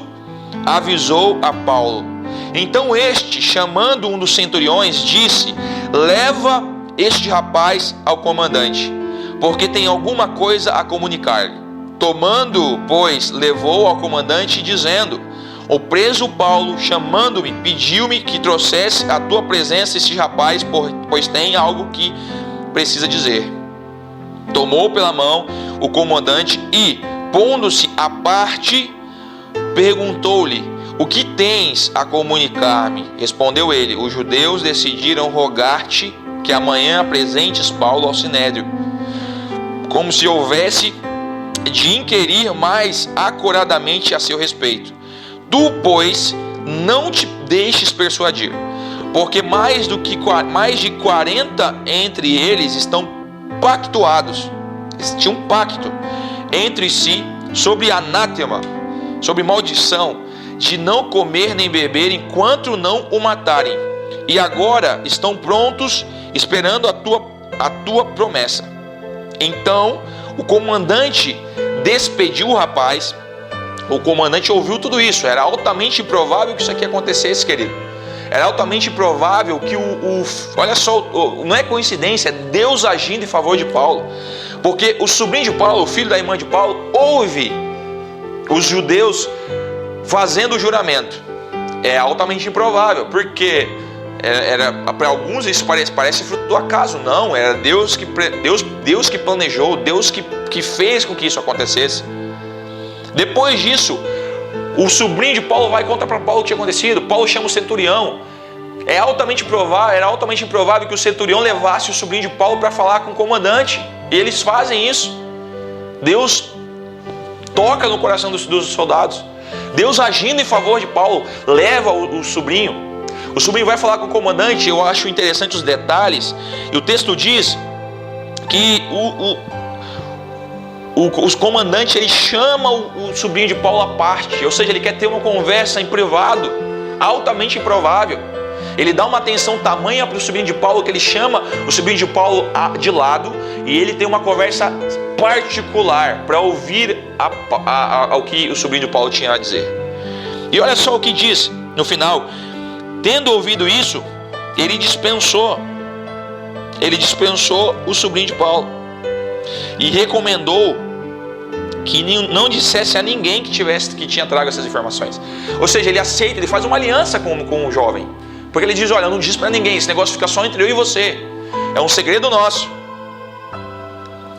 avisou a Paulo. Então este, chamando um dos centuriões, disse: leva este rapaz ao comandante, porque tem alguma coisa a comunicar-lhe. Tomando-o, pois, levou ao comandante, dizendo: o preso Paulo, chamando-me, pediu-me que trouxesse à tua presença este rapaz, pois tem algo que precisa dizer. Tomou pela mão o comandante e, pondo-se à parte, perguntou-lhe: o que tens a comunicar-me? Respondeu ele: os judeus decidiram rogar-te que amanhã apresentes Paulo ao sinédrio, como se houvesse de inquirir mais acuradamente a seu respeito. Tu, pois, não te deixes persuadir, porque mais de 40 entre eles estão pactuados. Eles tinham um pacto entre si sobre anátema, sobre maldição, de não comer nem beber enquanto não o matarem. E agora estão prontos, esperando a tua promessa. Então o comandante despediu o rapaz. O comandante ouviu tudo isso. Era altamente improvável que isso aqui acontecesse, querido. Era altamente provável que olha só, não é coincidência, é Deus agindo em favor de Paulo. Porque o sobrinho de Paulo, o filho da irmã de Paulo, ouve os judeus fazendo o juramento. É altamente improvável, porque para alguns isso parece fruto do acaso. Não, era Deus que planejou, Deus que fez com que isso acontecesse. Depois disso, o sobrinho de Paulo vai contar para Paulo o que tinha acontecido. Paulo chama o centurião. Era altamente improvável que o centurião levasse o sobrinho de Paulo para falar com o comandante. E eles fazem isso. Deus toca no coração dos soldados. Deus agindo em favor de Paulo, leva o sobrinho. O sobrinho vai falar com o comandante. Eu acho interessante os detalhes. E o texto diz que o comandante, ele chama o sobrinho de Paulo à parte, ou seja, ele quer ter uma conversa em privado, altamente improvável. Ele dá uma atenção tamanha para o sobrinho de Paulo, que ele chama o sobrinho de Paulo de lado, e ele tem uma conversa particular para ouvir o que o sobrinho de Paulo tinha a dizer. E olha só o que diz no final: tendo ouvido isso, ele dispensou o sobrinho de Paulo e recomendou que não dissesse a ninguém que tinha trago essas informações. Ou seja, ele aceita, ele faz uma aliança com o jovem, porque ele diz: olha, não diz para ninguém, esse negócio fica só entre eu e você, é um segredo nosso.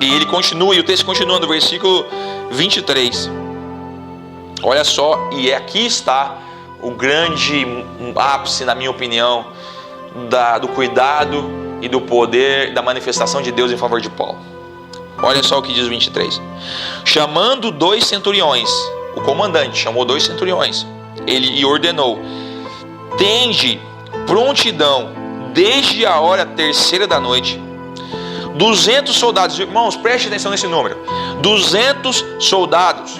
E ele continua, e o texto continua no versículo 23. Olha só, e aqui está o grande ápice, na minha opinião, do cuidado e do poder da manifestação de Deus em favor de Paulo. Olha só o que diz o 23. Chamando 2 centuriões, o comandante chamou 2 centuriões, e ordenou: tende prontidão desde a hora 3ª da noite 200 soldados. Irmãos, preste atenção nesse número: 200 soldados,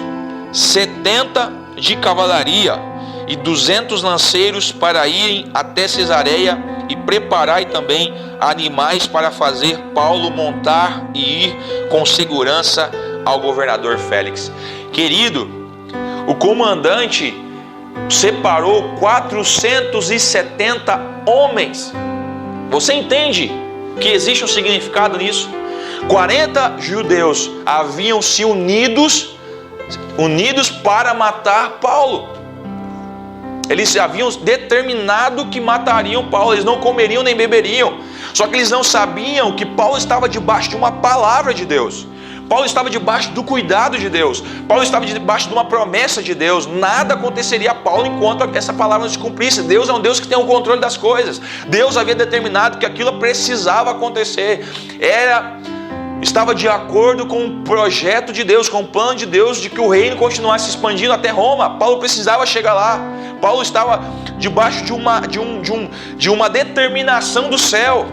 70 de cavalaria e 200 lanceiros, para irem até Cesareia, e preparai também animais para fazer Paulo montar e ir com segurança ao governador Félix. Querido, o comandante separou 470 homens. Você entende que existe um significado nisso? 40 judeus haviam se unidos para matar Paulo. Eles haviam determinado que matariam Paulo. Eles não comeriam nem beberiam. Só que eles não sabiam que Paulo estava debaixo de uma palavra de Deus. Paulo estava debaixo do cuidado de Deus. Paulo estava debaixo de uma promessa de Deus. Nada aconteceria a Paulo enquanto essa palavra não se cumprisse. Deus é um Deus que tem o controle das coisas. Deus havia determinado que aquilo precisava acontecer. Estava de acordo com o projeto de Deus, com o plano de Deus, de que o reino continuasse expandindo até Roma. Paulo precisava chegar lá. Paulo estava debaixo de uma determinação do céu.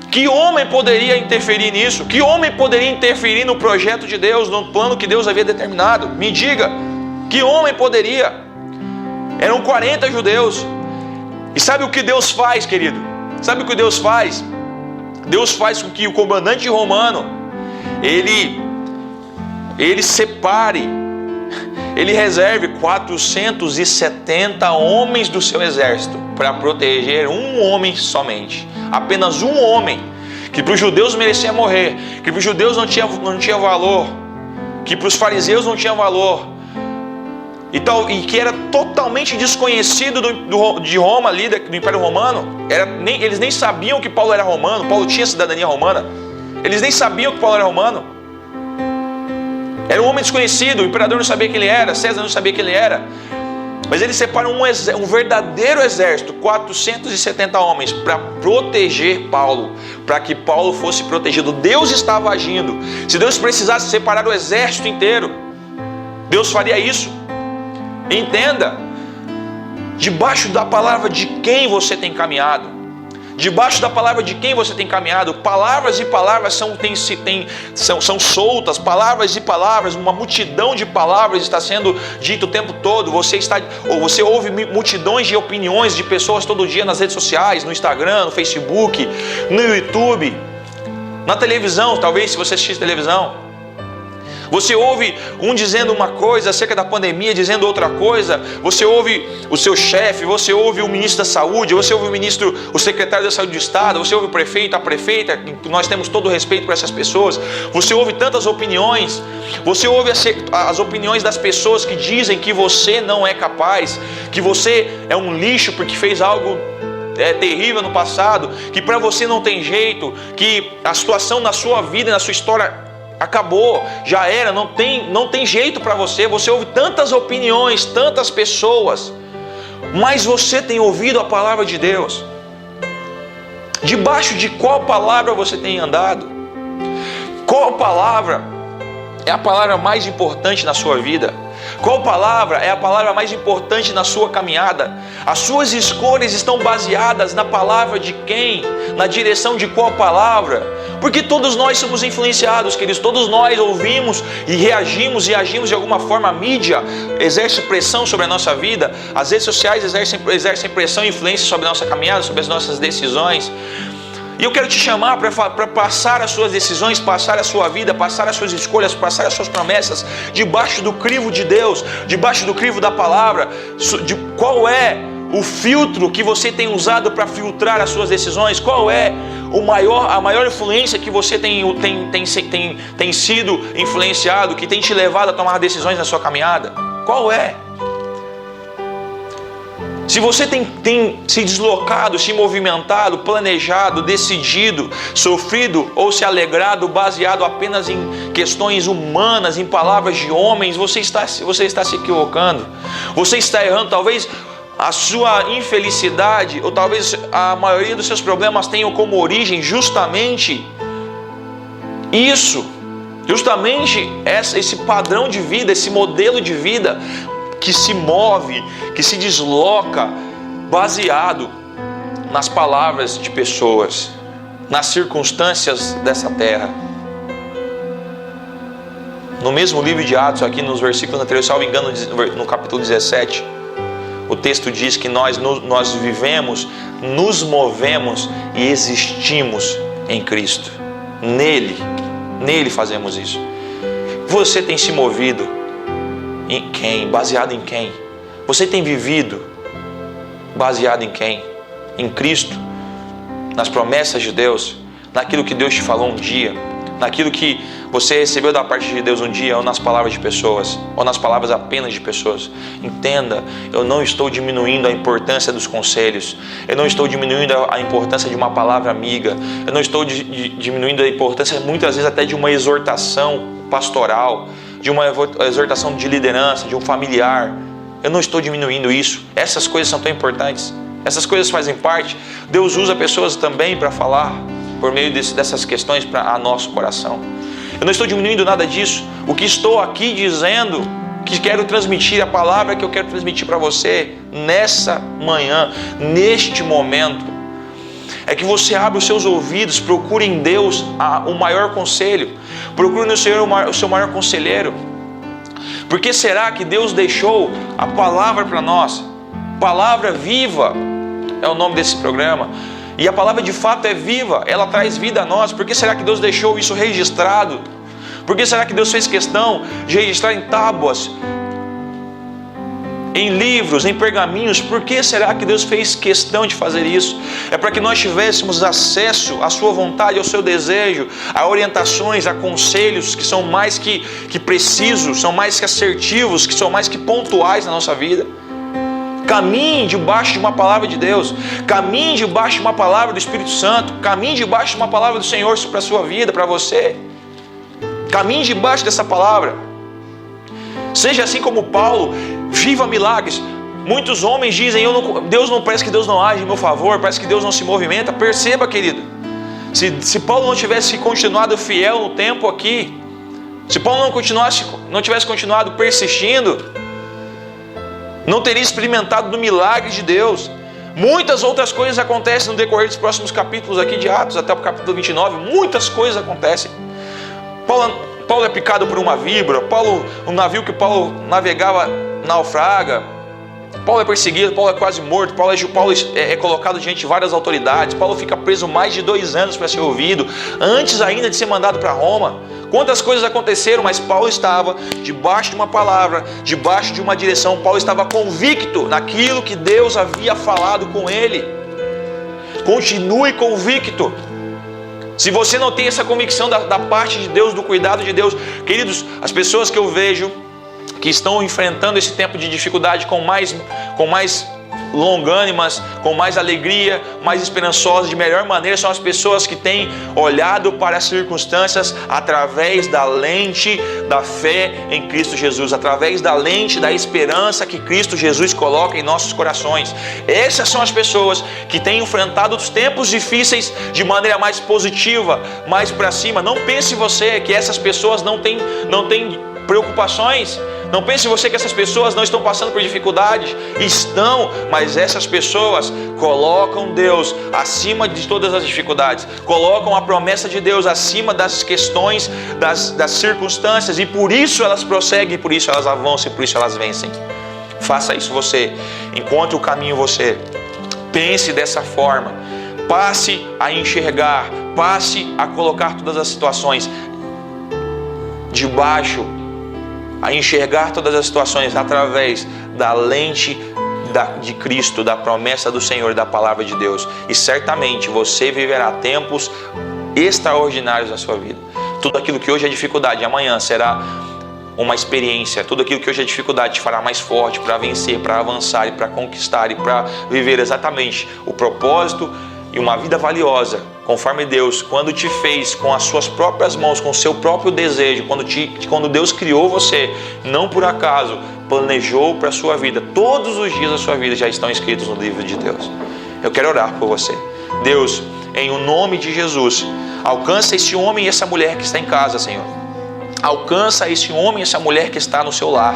Que homem poderia interferir nisso? Que homem poderia interferir no projeto de Deus, no plano que Deus havia determinado? Me diga, que homem poderia? Eram 40 judeus. E sabe o que Deus faz, querido? Sabe o que Deus faz? Deus faz com que o comandante romano, ele separe, ele reserve 470 homens do seu exército para proteger um homem somente. Apenas um homem, que para os judeus merecia morrer, que para os judeus não tinha valor, que para os fariseus não tinha valor, e que era totalmente desconhecido de Roma, ali do Império Romano. Eles nem sabiam que Paulo era romano. Paulo tinha cidadania romana. Eles nem sabiam que Paulo era romano. Era um homem desconhecido. O imperador não sabia quem ele era, César não sabia quem ele era. Mas eles separam um verdadeiro exército, 470 homens, para proteger Paulo, para que Paulo fosse protegido. Deus estava agindo. Se Deus precisasse separar o exército inteiro, Deus faria isso. Entenda, Debaixo da palavra de quem você tem caminhado? Debaixo da palavra de quem você tem caminhado? Palavras e palavras são soltas, palavras e palavras, uma multidão de palavras está sendo dita o tempo todo. Você ouve multidões de opiniões de pessoas todo dia nas redes sociais, no Instagram, no Facebook, no YouTube, na televisão, talvez, se você assiste televisão. Você ouve um dizendo uma coisa acerca da pandemia, dizendo outra coisa. Você ouve o seu chefe, você ouve o ministro da saúde, você ouve o secretário da saúde do estado, você ouve o prefeito, a prefeita, nós temos todo o respeito por essas pessoas. Você ouve tantas opiniões, você ouve as opiniões das pessoas que dizem que você não é capaz, que você é um lixo porque fez algo terrível no passado, que para você não tem jeito, que a situação na sua vida, na sua história acabou, já era, não tem jeito para você. Você ouve tantas opiniões, tantas pessoas, mas você tem ouvido a palavra de Deus? Debaixo de qual palavra você tem andado? Qual palavra é a palavra mais importante na sua vida? Qual palavra é a palavra mais importante na sua caminhada? As suas escolhas estão baseadas na palavra de quem? Na direção de qual palavra? Porque todos nós somos influenciados, queridos. Todos nós ouvimos e reagimos e agimos de alguma forma. A mídia exerce pressão sobre a nossa vida. As redes sociais exercem pressão e influência sobre a nossa caminhada, sobre as nossas decisões. E eu quero te chamar para passar as suas decisões, passar a sua vida, passar as suas escolhas, passar as suas promessas debaixo do crivo de Deus, debaixo do crivo da palavra. Qual é o filtro que você tem usado para filtrar as suas decisões? Qual é a maior influência que você tem sido influenciado, que tem te levado a tomar decisões na sua caminhada? Qual é? Se você tem se deslocado, se movimentado, planejado, decidido, sofrido ou se alegrado baseado apenas em questões humanas, em palavras de homens, você está se equivocando. Você está errando. Talvez a sua infelicidade ou talvez a maioria dos seus problemas tenham como origem justamente isso. Justamente esse padrão de vida, esse modelo de vida que se move, que se desloca baseado nas palavras de pessoas, nas circunstâncias dessa terra. No mesmo livro de Atos, aqui nos versículos anteriores, salvo engano, no capítulo 17, o texto diz que nós vivemos, nos movemos e existimos em Cristo. Nele fazemos isso. Você tem se movido em quem? Baseado em quem? Você tem vivido baseado em quem? Em Cristo? Nas promessas de Deus? Naquilo que Deus te falou um dia? Naquilo que você recebeu da parte de Deus um dia? Ou nas palavras de pessoas? Ou nas palavras apenas de pessoas? Entenda, eu não estou diminuindo a importância dos conselhos. Eu não estou diminuindo a importância de uma palavra amiga. Eu não estou diminuindo a importância, muitas vezes até de uma exortação pastoral, de uma exortação de liderança, de um familiar. Eu não estou diminuindo isso. Essas coisas são tão importantes. Essas coisas fazem parte. Deus usa pessoas também para falar por meio dessas questões para nosso coração. Eu não estou diminuindo nada disso. O que estou aqui dizendo, que quero transmitir, a palavra que eu quero transmitir para você nessa manhã, neste momento, é que você abra os seus ouvidos, procure em Deus o maior conselho, procure no Senhor o seu maior conselheiro. Por que será que Deus deixou a palavra para nós? Palavra viva é o nome desse programa. E a palavra de fato é viva, ela traz vida a nós. Por que será que Deus deixou isso registrado? Por que será que Deus fez questão de registrar em tábuas, em livros, em pergaminhos? Por que será que Deus fez questão de fazer isso? É para que nós tivéssemos acesso à sua vontade, ao seu desejo, a orientações, a conselhos que são mais que precisos, são mais que assertivos, que são mais que pontuais na nossa vida. Caminhe debaixo de uma palavra de Deus, caminhe debaixo de uma palavra do Espírito Santo, caminhe debaixo de uma palavra do Senhor para a sua vida, para você. Caminhe debaixo dessa palavra. Seja assim como Paulo, viva milagres. Muitos homens dizem, parece que Deus não age em meu favor, parece que Deus não se movimenta. Perceba, querido, se Paulo não tivesse continuado fiel no tempo aqui, se Paulo não tivesse continuado persistindo, não teria experimentado do milagre de Deus. Muitas outras coisas acontecem no decorrer dos próximos capítulos aqui de Atos, até o capítulo 29, muitas coisas acontecem. Paulo é picado por uma víbora, o navio que Paulo navegava naufraga, Paulo é perseguido, Paulo é quase morto, Paulo é colocado diante de várias autoridades, Paulo fica preso mais de 2 anos para ser ouvido, antes ainda de ser mandado para Roma. Quantas coisas aconteceram, mas Paulo estava debaixo de uma palavra, debaixo de uma direção. Paulo estava convicto naquilo que Deus havia falado com ele. Continue convicto. Se você não tem essa convicção da parte de Deus, do cuidado de Deus, queridos, as pessoas que eu vejo que estão enfrentando esse tempo de dificuldade com mais longânimas, com mais alegria, mais esperançosas, de melhor maneira, são as pessoas que têm olhado para as circunstâncias através da lente da fé em Cristo Jesus, através da lente da esperança que Cristo Jesus coloca em nossos corações. Essas são as pessoas que têm enfrentado os tempos difíceis de maneira mais positiva, mais para cima. Não pense você que essas pessoas não têm preocupações. Não pense você que essas pessoas não estão passando por dificuldades. Estão, mas essas pessoas colocam Deus acima de todas as dificuldades, colocam a promessa de Deus acima das questões, das circunstâncias, e por isso elas prosseguem, por isso elas avançam, e por isso elas vencem. Faça isso você, encontre o caminho você, pense dessa forma, passe a enxergar, passe a colocar todas as situações debaixo, a enxergar todas as situações através da lente de Cristo, da promessa do Senhor, da palavra de Deus. E certamente você viverá tempos extraordinários na sua vida. Tudo aquilo que hoje é dificuldade, amanhã será uma experiência. Tudo aquilo que hoje é dificuldade te fará mais forte para vencer, para avançar e para conquistar e para viver exatamente o propósito e uma vida valiosa, conforme Deus, quando te fez com as suas próprias mãos, com o seu próprio desejo, quando Deus criou você, não por acaso, planejou para a sua vida. Todos os dias da sua vida já estão escritos no livro de Deus. Eu quero orar por você. Deus, em o nome de Jesus, alcança esse homem e essa mulher que está em casa, Senhor. Alcança esse homem e essa mulher que está no seu lar.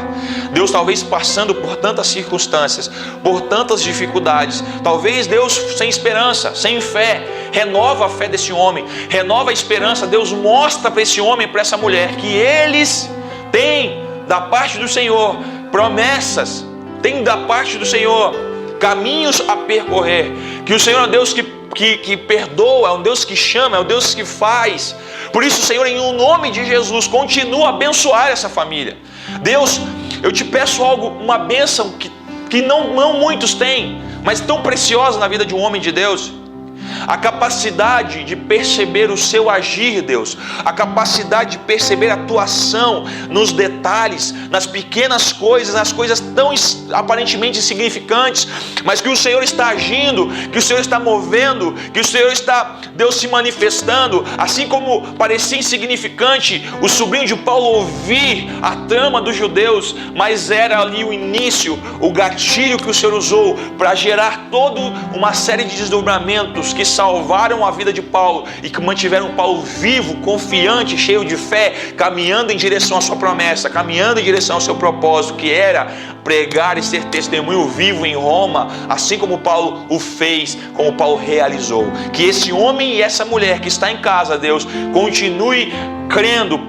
Deus, talvez passando por tantas circunstâncias, por tantas dificuldades, talvez Deus sem esperança, sem fé. Renova a fé desse homem, renova a esperança. Deus, mostra para esse homem e para essa mulher que eles têm da parte do Senhor promessas, têm da parte do Senhor caminhos a percorrer, que o Senhor é um Deus que perdoa, é um Deus que chama, é um Deus que faz. Por isso, Senhor, em o nome de Jesus, continua a abençoar essa família. Deus, eu te peço algo, uma bênção que não muitos têm, mas tão preciosa na vida de um homem de Deus. A capacidade de perceber o seu agir, Deus. A capacidade de perceber a tua ação nos detalhes, nas pequenas coisas, nas coisas tão aparentemente insignificantes, mas que o Senhor está agindo, que o Senhor está movendo, que o Senhor está, Deus, se manifestando. Assim como parecia insignificante o sobrinho de Paulo ouvir a trama dos judeus, mas era ali o início, o gatilho que o Senhor usou para gerar toda uma série de desdobramentos que salvaram a vida de Paulo e que mantiveram Paulo vivo, confiante, cheio de fé, caminhando em direção à sua promessa, caminhando em direção ao seu propósito, que era pregar e ser testemunho vivo em Roma, assim como Paulo o fez, como Paulo realizou. Que esse homem e essa mulher que está em casa, Deus, continue crendo,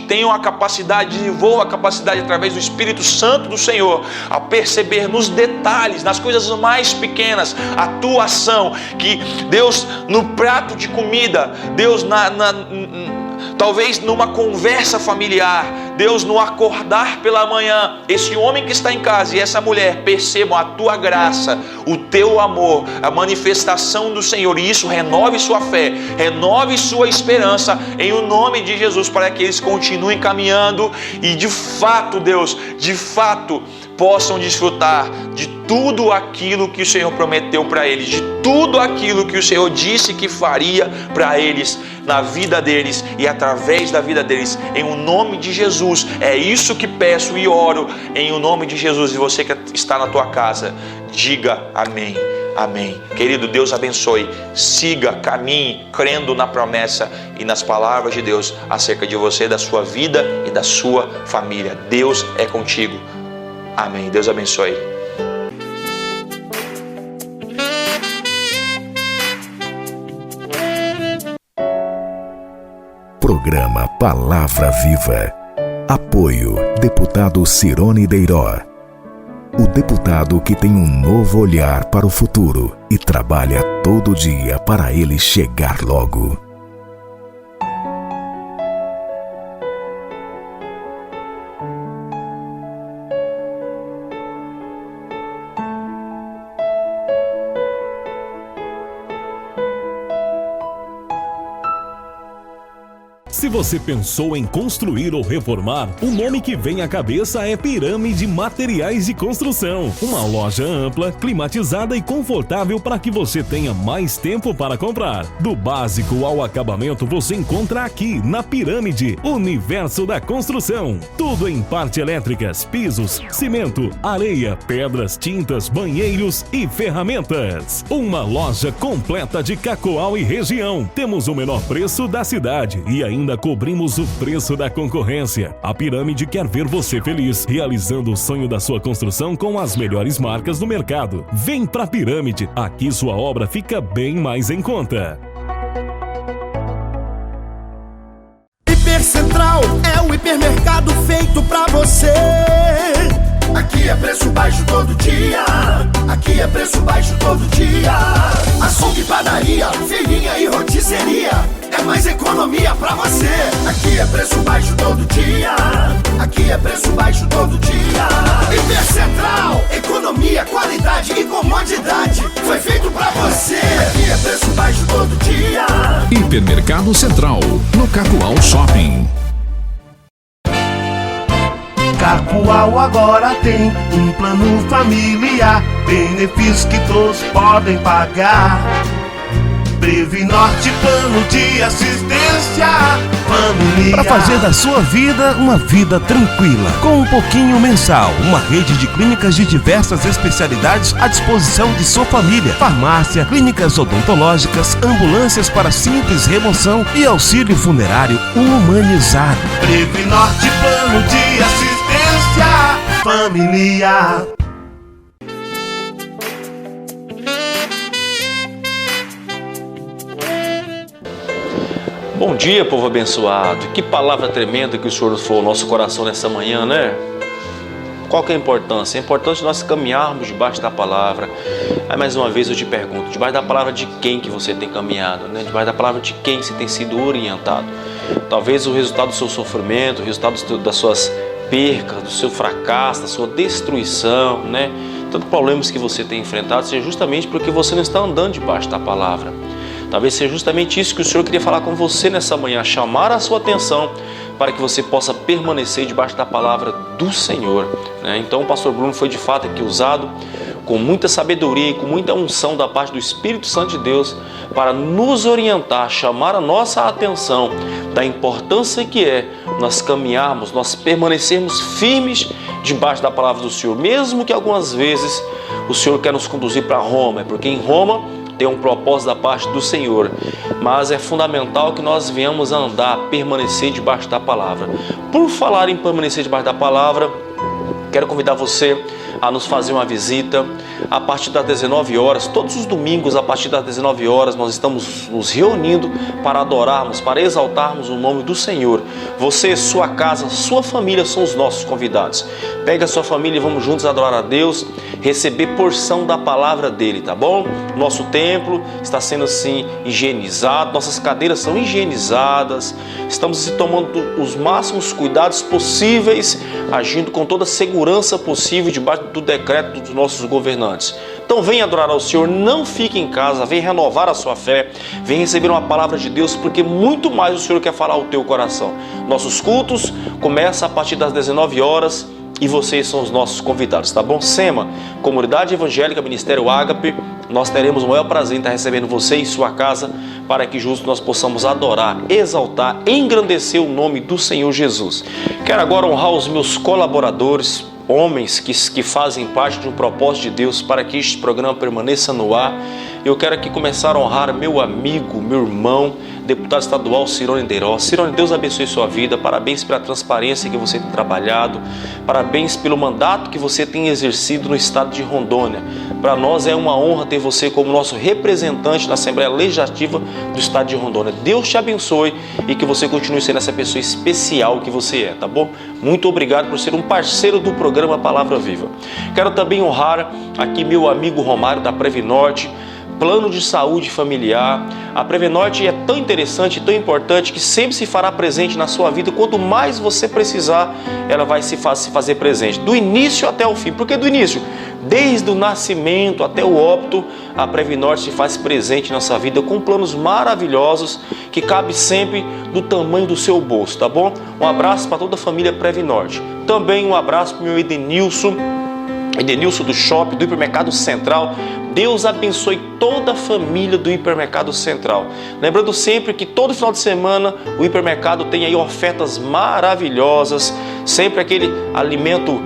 tenham a capacidade, desenvolvam a capacidade através do Espírito Santo do Senhor, a perceber nos detalhes, nas coisas mais pequenas, a tua ação. Que Deus, no prato de comida, Deus, talvez numa conversa familiar, Deus, no acordar pela manhã, esse homem que está em casa e essa mulher percebam a tua graça, o teu amor, a manifestação do Senhor, e isso renove sua fé, renove sua esperança em o nome de Jesus, para que eles continuem caminhando e de fato, Deus, de fato possam desfrutar de tudo aquilo que o Senhor prometeu para eles, de tudo aquilo que o Senhor disse que faria para eles, na vida deles e através da vida deles, em o nome de Jesus. É isso que peço e oro em o nome de Jesus. E você que está na tua casa, diga amém, amém. Querido, Deus abençoe, siga, caminhe, crendo na promessa e nas palavras de Deus acerca de você, da sua vida e da sua família. Deus é contigo. Amém. Deus abençoe. Programa Palavra Viva. Apoio Deputado Cirone Deiró. O deputado que tem um novo olhar para o futuro e trabalha todo dia para ele chegar logo. Se você pensou em construir ou reformar, o nome que vem à cabeça é Pirâmide Materiais de Construção. Uma loja ampla, climatizada e confortável para que você tenha mais tempo para comprar. Do básico ao acabamento você encontra aqui na Pirâmide, Universo da Construção. Tudo em parte elétricas, pisos, cimento, areia, pedras, tintas, banheiros e ferramentas. Uma loja completa de Cacoal e região. Temos o menor preço da cidade e ainda cobrimos o preço da concorrência. A Pirâmide quer ver você feliz, realizando o sonho da sua construção com as melhores marcas do mercado. Vem pra Pirâmide, aqui sua obra fica bem mais em conta. Hipercentral é o hipermercado feito pra você. Aqui é preço baixo todo dia. Aqui é preço baixo todo dia. Açougue, padaria, feirinha e rotisseria. É mais economia pra você. Aqui é preço baixo todo dia. Aqui é preço baixo todo dia. Hipercentral, economia, qualidade e comodidade. Foi feito pra você. Aqui é preço baixo todo dia. Hipermercado Central, no Cacoal Shopping. Cacoal agora tem um plano familiar, benefícios que todos podem pagar. Previnorte, plano de assistência familiar. Para fazer da sua vida uma vida tranquila, com um pouquinho mensal. Uma rede de clínicas de diversas especialidades à disposição de sua família. Farmácia, clínicas odontológicas, ambulâncias para simples remoção e auxílio funerário humanizado. Previnorte, plano de assistência familiar. Bom dia, povo abençoado. Que palavra tremenda que o Senhor nos falou ao nosso coração nessa manhã, né? Qual que é a importância? É importante nós caminharmos debaixo da palavra. Aí mais uma vez eu te pergunto, debaixo da palavra de quem que você tem caminhado, né? Debaixo da palavra de quem você tem sido orientado? Talvez o resultado do seu sofrimento, o resultado das suas percas, do seu fracasso, da sua destruição, né? Tantos problemas que você tem enfrentado seja justamente porque você não está andando debaixo da palavra. Talvez seja justamente isso que o Senhor queria falar com você nessa manhã, chamar a sua atenção para que você possa permanecer debaixo da palavra do Senhor, né? Então o pastor Bruno foi de fato aqui usado com muita sabedoria e com muita unção da parte do Espírito Santo de Deus para nos orientar, chamar a nossa atenção da importância que é nós caminharmos, nós permanecermos firmes debaixo da palavra do Senhor, mesmo que algumas vezes o Senhor quer nos conduzir para Roma, porque em Roma tem um propósito da parte do Senhor, mas é fundamental que nós venhamos a andar, permanecer debaixo da palavra. Por falar em permanecer debaixo da palavra, quero convidar você a nos fazer uma visita a partir das 19 horas, todos os domingos a partir das 19 horas nós estamos nos reunindo para adorarmos, para exaltarmos o nome do Senhor. Você, sua casa, sua família são os nossos convidados. Pega a sua família e vamos juntos adorar a Deus, receber porção da palavra dele, tá bom? Nosso templo está sendo assim higienizado, nossas cadeiras são higienizadas, estamos tomando os máximos cuidados possíveis, agindo com toda a segurança possível debaixo do decreto dos nossos governantes. Então venha adorar ao Senhor, não fique em casa, venha renovar a sua fé, venha receber uma palavra de Deus, porque muito mais o Senhor quer falar ao teu coração. Nossos cultos começam a partir das 19 horas e vocês são os nossos convidados, tá bom? SEMA, Comunidade Evangélica Ministério Ágape, nós teremos o maior prazer em estar recebendo você em sua casa, para que juntos nós possamos adorar, exaltar, engrandecer o nome do Senhor Jesus. Quero agora honrar os meus colaboradores, homens que fazem parte de um propósito de Deus para que este programa permaneça no ar. Eu quero aqui começar a honrar meu amigo, meu irmão, deputado estadual Cirone Deiró. Cirone, Deus abençoe sua vida. Parabéns pela transparência que você tem trabalhado. Parabéns pelo mandato que você tem exercido no estado de Rondônia. Para nós é uma honra ter você como nosso representante na Assembleia Legislativa do estado de Rondônia. Deus te abençoe e que você continue sendo essa pessoa especial que você é, tá bom? Muito obrigado por ser um parceiro do programa Palavra Viva. Quero também honrar aqui meu amigo Romário da Previnorte, plano de saúde familiar. A Previnorte é tão interessante, tão importante, que sempre se fará presente na sua vida. Quanto mais você precisar, ela vai se fazer presente, do início até o fim. Por que do início? Desde o nascimento até o óbito, a Previnorte se faz presente na sua vida com planos maravilhosos que cabe sempre do tamanho do seu bolso, tá bom? Um abraço para toda a família Previnorte. Também um abraço para o meu Edenilson do Shopping, do Hipermercado Central. Deus abençoe toda a família do Hipermercado Central. Lembrando sempre que todo final de semana o hipermercado tem aí ofertas maravilhosas, sempre aquele alimento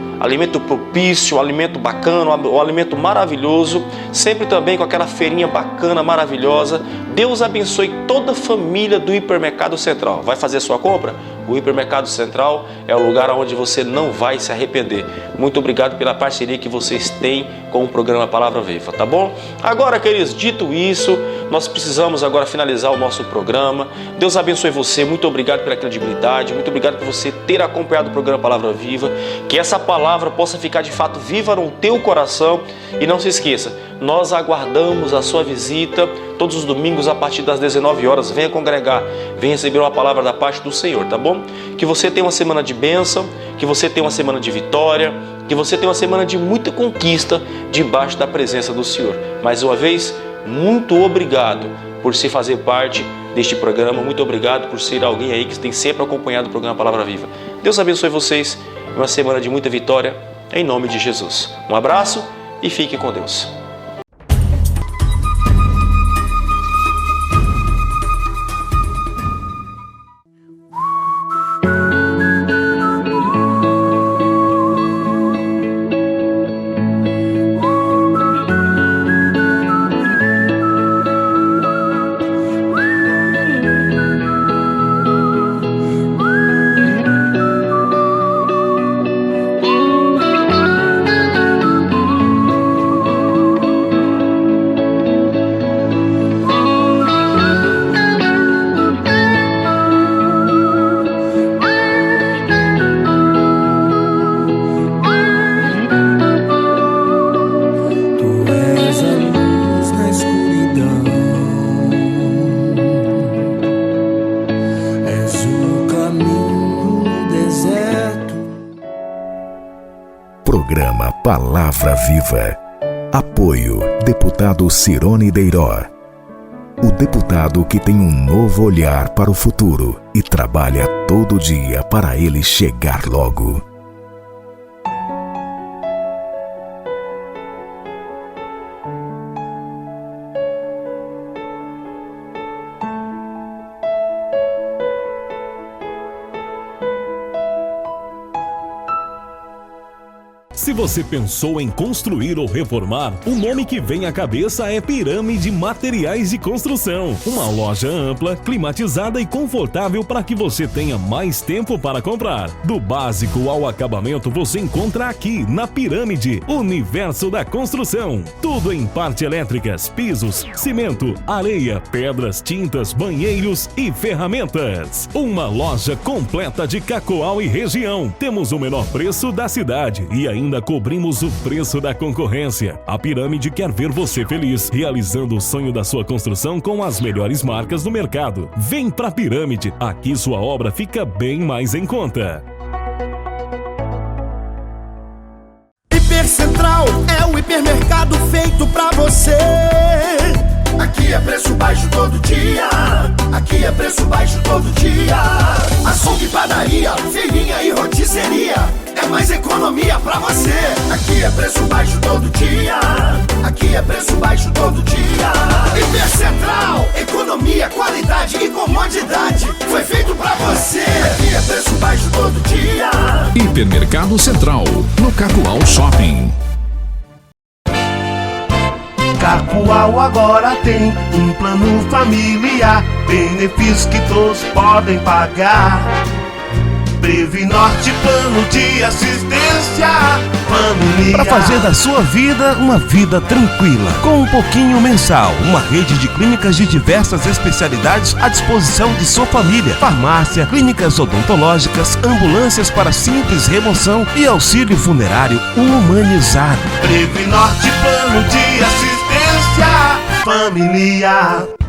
propício, alimento bacana, o alimento maravilhoso, sempre também com aquela feirinha bacana, maravilhosa. Deus abençoe toda a família do Hipermercado Central. Vai fazer sua compra? O Hipermercado Central é o lugar onde você não vai se arrepender. Muito obrigado pela parceria que vocês têm com o programa Palavra Viva, tá bom? Agora, queridos, dito isso, nós precisamos agora finalizar o nosso programa. Deus abençoe você, muito obrigado pela credibilidade, muito obrigado por você ter acompanhado o programa Palavra Viva. Que essa palavra possa ficar de fato viva no teu coração. E não se esqueça, nós aguardamos a sua visita todos os domingos a partir das 19 horas. Venha congregar, venha receber uma palavra da parte do Senhor, tá bom? Que você tenha uma semana de bênção, que você tenha uma semana de vitória, que você tenha uma semana de muita conquista debaixo da presença do Senhor. Mais uma vez, muito obrigado por se fazer parte deste programa. Muito obrigado por ser alguém aí que tem sempre acompanhado o programa Palavra Viva. Deus abençoe vocês. Uma semana de muita vitória, em nome de Jesus. Um abraço e fique com Deus. Programa Palavra Viva. Apoio deputado Cirone Deiró. O deputado que tem um novo olhar para o futuro e trabalha todo dia para ele chegar logo. Se você pensou em construir ou reformar, o nome que vem à cabeça é Pirâmide Materiais de Construção. Uma loja ampla, climatizada e confortável para que você tenha mais tempo para comprar. Do básico ao acabamento você encontra aqui na Pirâmide, Universo da Construção. Tudo em parte elétricas, pisos, cimento, areia, pedras, tintas, banheiros e ferramentas. Uma loja completa de Cacoal e região. Temos o menor preço da cidade e ainda cobrimos o preço da concorrência. A Pirâmide quer ver você feliz, realizando o sonho da sua construção com as melhores marcas do mercado. Vem pra Pirâmide, aqui sua obra fica bem mais em conta. Hipercentral é o hipermercado feito pra você. Aqui é preço baixo todo dia. Aqui é preço baixo todo dia. Açougue, padaria, feirinha e rotisseria. É mais economia pra você. Aqui é preço baixo todo dia. Aqui é preço baixo todo dia. Hipercentral, economia, qualidade e comodidade. Foi feito pra você. Aqui é preço baixo todo dia. Hipermercado Central, no Cacoal Shopping. Cacoal agora tem um plano familiar, benefícios que todos podem pagar. Previnorte, plano de assistência familiar. Para fazer da sua vida uma vida tranquila, com um pouquinho mensal. Uma rede de clínicas de diversas especialidades à disposição de sua família. Farmácia, clínicas odontológicas, ambulâncias para simples remoção e auxílio funerário humanizado. Previnorte, plano de assistência familiar.